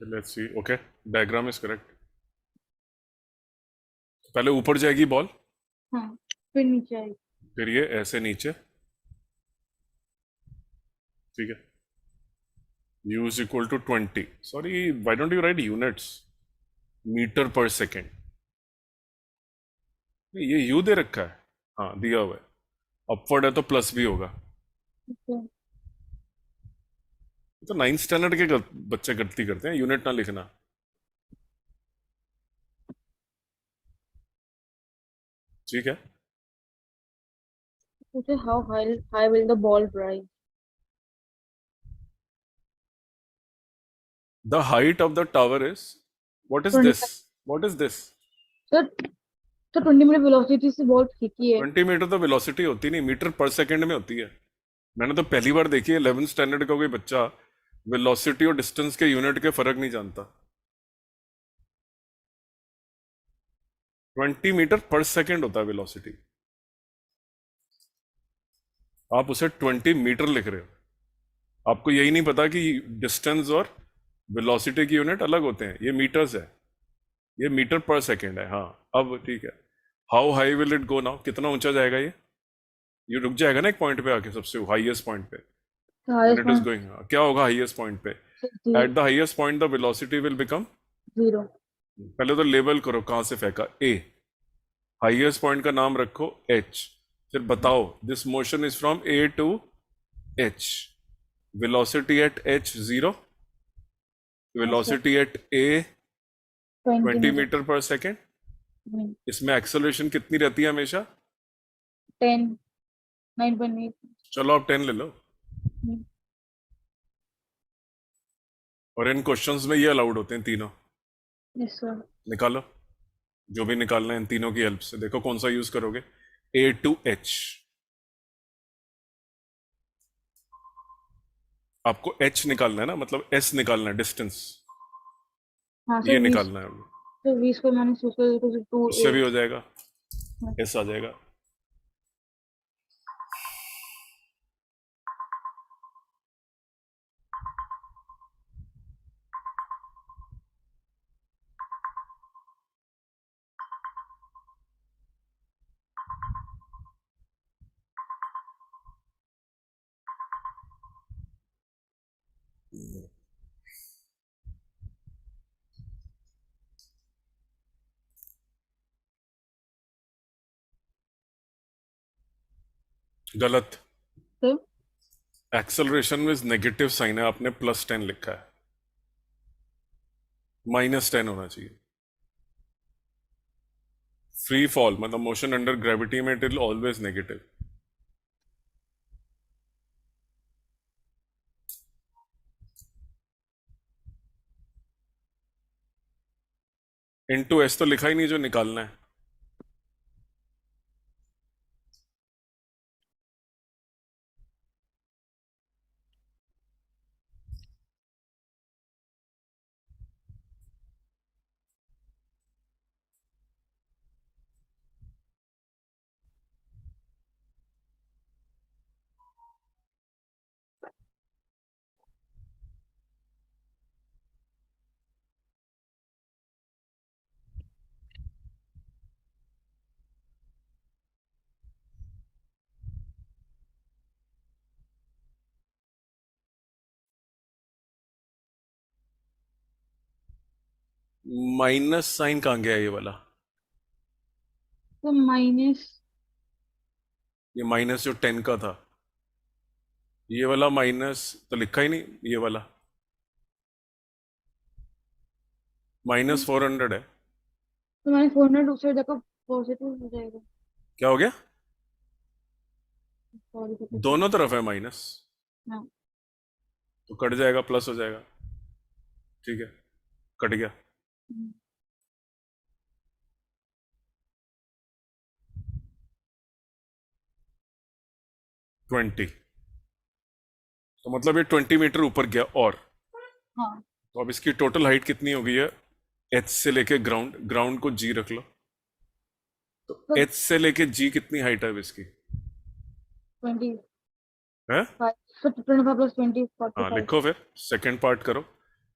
Let's see, okay, diagram is correct. पहले ऊपर जाएगी ball, हाँ, फिर नीचे आएगी। फिर ये ऐसे नीचे, ठीक है। u is equal to 20, sorry why don't you write units, meter पर सेकेंड। ये u दे रखा है, हाँ दिया हुआ है, अपवर्ड है तो प्लस भी होगा। Okay. तो 9th स्टैंडर्ड के बच्चे गलती करते हैं, यूनिट ना लिखना। ठीक है, Okay, how high will the ball rise? The height of the tower is, what is 25. this? What is this? Sir तो 20 मीटर वेलोसिटी से बहुत ठीक ही है. 20 मीटर तो वेलोसिटी होती नहीं, मीटर पर सेकंड में होती है. मैंने तो पहली बार देखी है 11th स्टैंडर्ड का कोई बच्चा वेलोसिटी और डिस्टेंस के यूनिट के फर्क नहीं जानता. 20 मीटर पर सेकंड होता है वेलोसिटी. आप उसे 20 मीटर लिख रहे हो. आपको यही नहीं पता कि डिस्टेंस और वेलोसिटी की यूनिट अलग होते हैं. ये मीटर्स है, ये मीटर पर सेकंड है. हाँ अब ठीक है. How high will it go now? कितना ऊंचा जाएगा ये रुक जाएगा ना एक पॉइंट पे आके, सबसे हाईएस्ट पॉइंट पे. The When highest it is point going, क्या होगा हाईएस्ट पॉइंट पे? is At the highest point the velocity will become, 0. पहले तो लेबल करो कहां से फेंका. ए, हाईएस्ट पॉइंट का नाम रखो एच. फिर बताओ this motion is from A to H. Velocity at H 0, velocity at A 20 20 meter. Meter पर सेकेंड. इसमें एक्सेलरेशन कितनी रहती है हमेशा? 10. 9.8. चलो आप 10 ले लो. और इन क्वेश्चंस में ये अलाउड होते हैं तीनों. Yes sir. निकालो जो भी निकालना है इन तीनों की हेल्प से. देखो कौन सा यूज करोगे. ए टू एच, आपको एच निकालना है ना, मतलब एस निकालना है, डिस्टेंस हाँ ये सर. निकालना है. तो 20 को मैंने सोच कर तो 2 उससे भी 8. हो जाएगा, एस आ जाएगा. गलत. तो एक्सेलरेशन में नेगेटिव साइन है, आपने +10 लिखा है. -10 होना चाहिए. फ्री फॉल मतलब मोशन अंडर ग्रेविटी में it will always negative. Into S तो लिखा ही नहीं जो निकालना है. माइनस साइन कहाँ गया ये वाला? माइनस. ये माइनस जो 10 का था, ये वाला माइनस तो लिखा ही नहीं. ये वाला -400 है. तो मैंने 400 दूसरी जगह पॉजिटिव हो जाएगा. क्या हो गया? Sorry sir. दोनों तरफ है माइनस, हाँ. तो कट जाएगा, प्लस हो जाएगा. ठीक है, कट गया. 20, तो मतलब ये 20 मीटर ऊपर गया. और हाँ. तो अब इसकी टोटल हाइट कितनी हो गई है? एच से लेके ग्राउंड, ग्राउंड को जी रख लो. तो एच से लेके जी कितनी हाइट है अब इसकी? 25. है? So 25 plus 20 हाँ 45. लिखो फिर. सेकेंड पार्ट करो.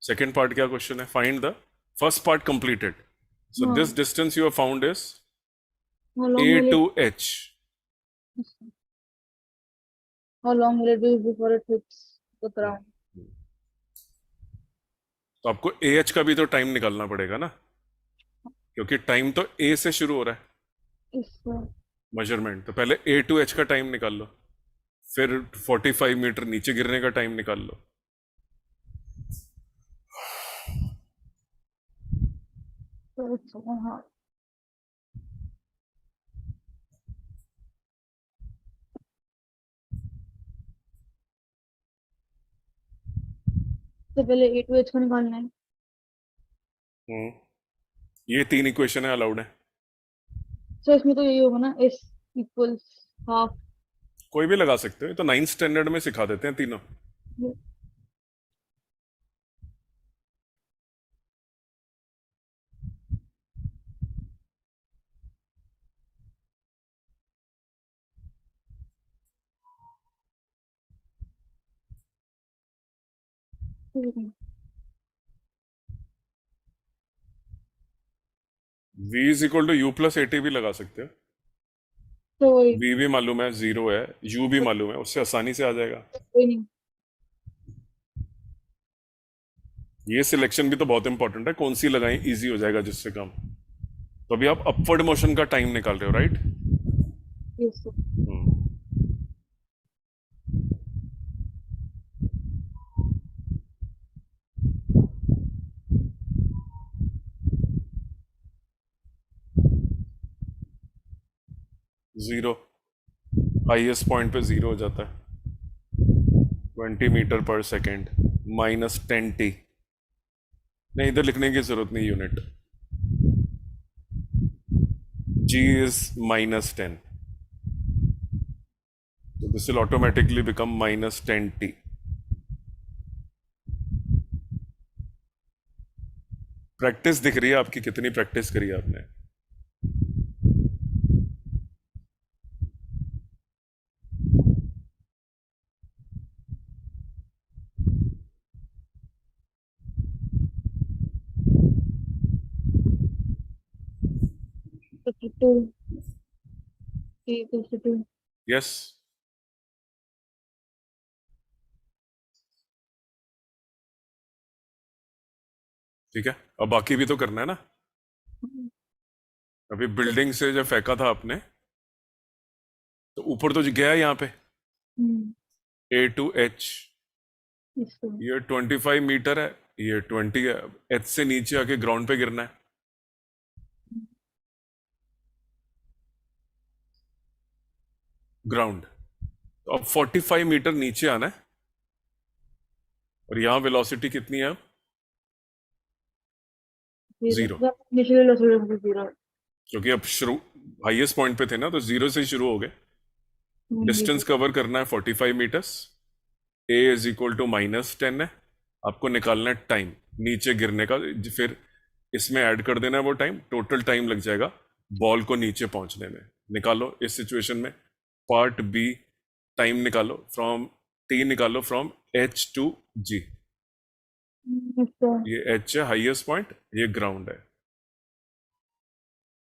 सेकेंड पार्ट क्या क्वेश्चन है? Find the first part completed. So this distance you have found is How long A will to it? H. How long will it be before it hits the ground? तो आपको A H का भी तो time निकालना पड़ेगा ना, क्योंकि time तो ए से शुरू हो रहा है If मेजरमेंट. तो पहले ए टू एच का टाइम निकाल लो, फिर 45 मीटर नीचे गिरने का टाइम निकाल लो. so it's हाँ. सबसे पहले ए टू एच को निकालना है। हम्म, ये 3 इक्वेशन है, अलाउड है। तो इसमें तो यही होगा ना, एस इक्वल्स हाफ। कोई भी लगा सकते हो, ये तो 9th स्टैंडर्ड में सिखा देते हैं तीनों। v is equal to U plus A T भी लगा सकते हो। तो वही, v भी मालूम है, जीरो है, u भी मालूम है, उससे आसानी से आ जाएगा। कोई नहीं। ये सिलेक्शन भी तो बहुत इंपॉर्टेंट है, कौन सी लगाएं इजी हो जाएगा जिससे काम। तो अभी आप अपवर्ड मोशन का टाइम निकाल रहे हो, right? Yes sir. 0, highest point पे 0 हो जाता है। 20 मीटर पर सेकेंड माइनस 10t। नहीं, इधर लिखने की जरूरत नहीं यूनिट। g इज -10, तो this will automatically become -10t। Practice दिख रही है आपकी, कितनी प्रैक्टिस करी है आपने? Fifty two, a equals two. Yes. ठीक है, अब बाकी भी तो करना है ना। अभी बिल्डिंग से जब फेंका था आपने, तो ऊपर तो गया है यहाँ पे ए टू एच। इसको ये 25 मीटर है, ये 20 है। एच से नीचे आके ग्राउंड पे गिरना है। ग्राउंड, तो अब 45 मीटर नीचे आना है। और यहां वेलोसिटी कितनी है अब? जीरो, 0। Initial velocity zero. क्योंकि अब शुरू हाईएस्ट पॉइंट पे थे ना, तो 0 से ही शुरू हो गए। ये डिस्टेंस तो कवर करना है 45 metres. A is equal to -10 है। आपको निकालना है टाइम नीचे गिरने का। फिर इसमें ऐड कर देना है वो टाइम, टोटल टाइम लग जाएगा बॉल को नीचे पहुंचने में। निकालो इस सिचुएशन में। पार्ट बी, टाइम निकालो फ्रॉम टी, निकालो फ्रॉम एच टू जी। इसका ये एच है हाईएस्ट पॉइंट, ये ग्राउंड है।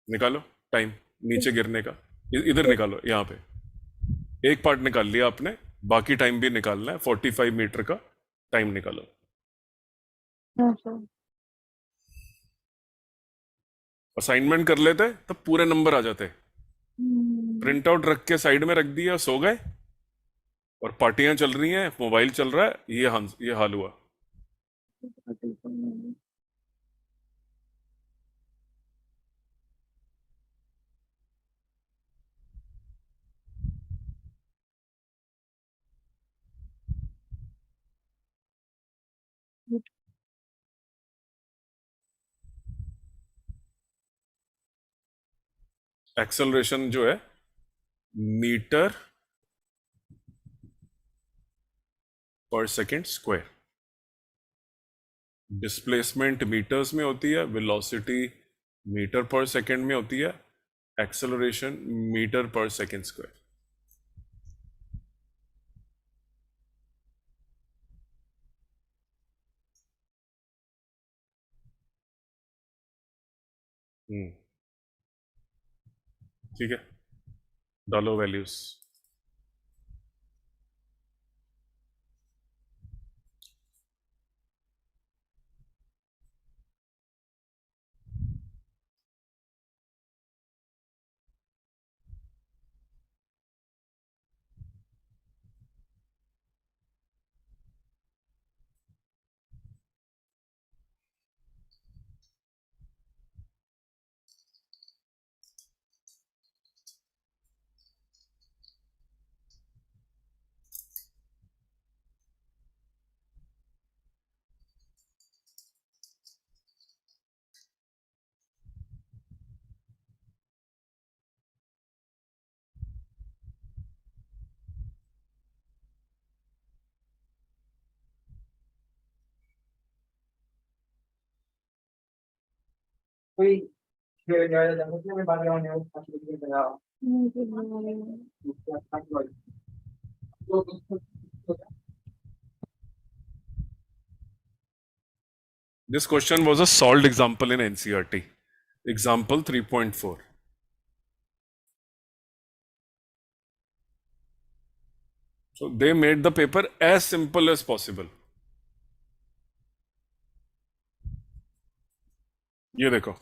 निकालो टाइम नीचे गिरने का। इधर निकालो, यहाँ पे एक पार्ट निकाल लिया आपने, बाकी टाइम भी निकालना है। 45 मीटर का टाइम निकालो। अच्छा। असाइनमेंट कर लेते तब पूरे नंबर आ जाते। प्रिंट आउट रख के साइड में रख दिया, सो गए। और पार्टियां चल रही हैं, मोबाइल चल रहा है, ये हाल हुआ। एक्सेलरेशन जो है, मीटर पर सेकेंड स्क्वायर। डिस्प्लेसमेंट मीटर्स में होती है, वेलोसिटी मीटर पर सेकेंड में होती है, एक्सेलरेशन मीटर पर सेकेंड स्क्वायर। ठीक है, डालो values. This question was a solved example in NCERT. Example 3.4. So they made the paper as simple as possible. ये देखो,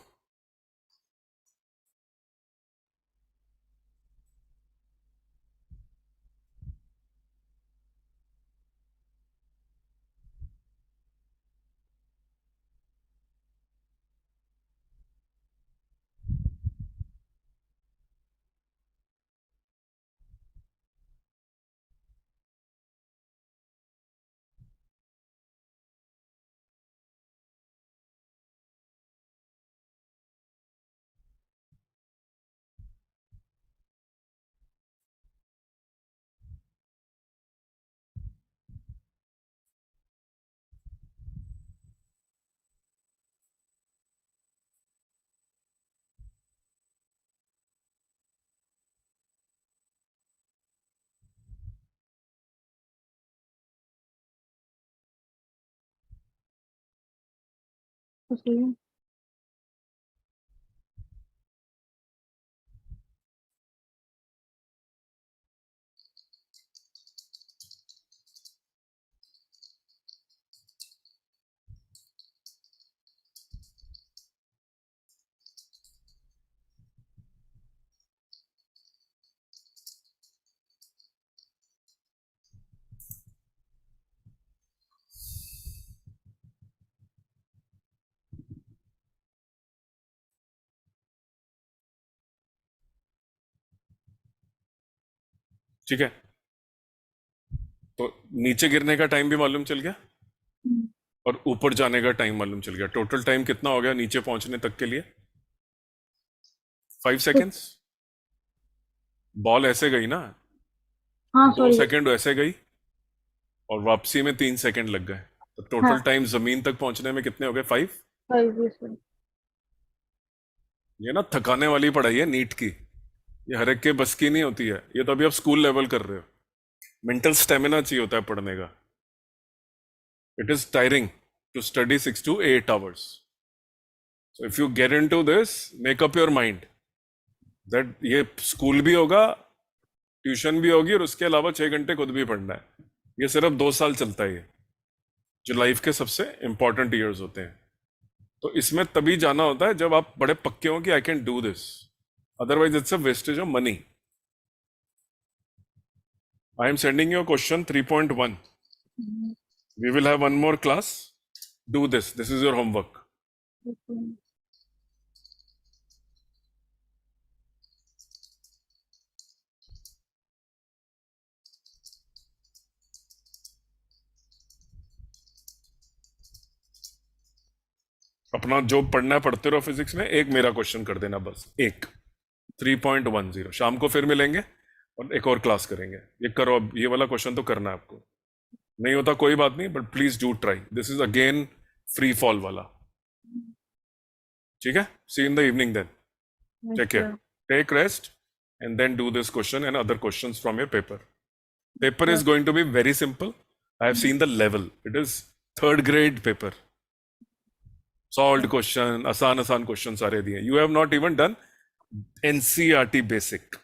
Okay. ठीक है। तो नीचे गिरने का टाइम भी मालूम चल गया और ऊपर जाने का टाइम मालूम चल गया। टोटल टाइम कितना हो गया नीचे पहुंचने तक के लिए? 5 सेकेंड्स। बॉल ऐसे गई ना, हाँ 2 सॉरी। सेकेंड ऐसे गई और वापसी में 3 सेकेंड लग गए। तो टोटल हाँ टाइम जमीन तक पहुंचने में कितने हो गए? 5। 5 ये ना थकाने वाली पढ़ाई है नीट की, ये हर एक के बस की नहीं होती है। ये तो अभी आप स्कूल लेवल कर रहे हो। मेंटल स्टेमिना चाहिए होता है पढ़ने का। It is tiring to study 6 to 8 hours. So if you get into this, make up your mind that ये स्कूल भी होगा, ट्यूशन भी होगी और उसके अलावा 6 घंटे खुद भी पढ़ना है। ये सिर्फ 2 साल चलता है, ये जो लाइफ के सबसे इंपॉर्टेंट ईयर्स होते हैं। तो इसमें तभी जाना होता है जब आप बड़े पक्के हो कि I can do this, otherwise it's a wastage of money. I am sending you question 3.1. We will have one more class. Do this. This is your homework. अपना जो पढ़ना है पढ़ते रहो फिजिक्स में। एक मेरा क्वेश्चन कर देना बस, एक 3.10। शाम को फिर मिलेंगे और एक और क्लास करेंगे। ये करो, अब ये वाला क्वेश्चन तो करना है आपको। नहीं होता कोई बात नहीं, but please do try. This is again free fall वाला। ठीक है, see in the evening then. Take care, take rest and then do this question and other questions from your paper. Paper is going to be very simple. I have seen the level. It is third grade paper. Solved question, आसान question सारे दिए. You have not even done NCERT basic.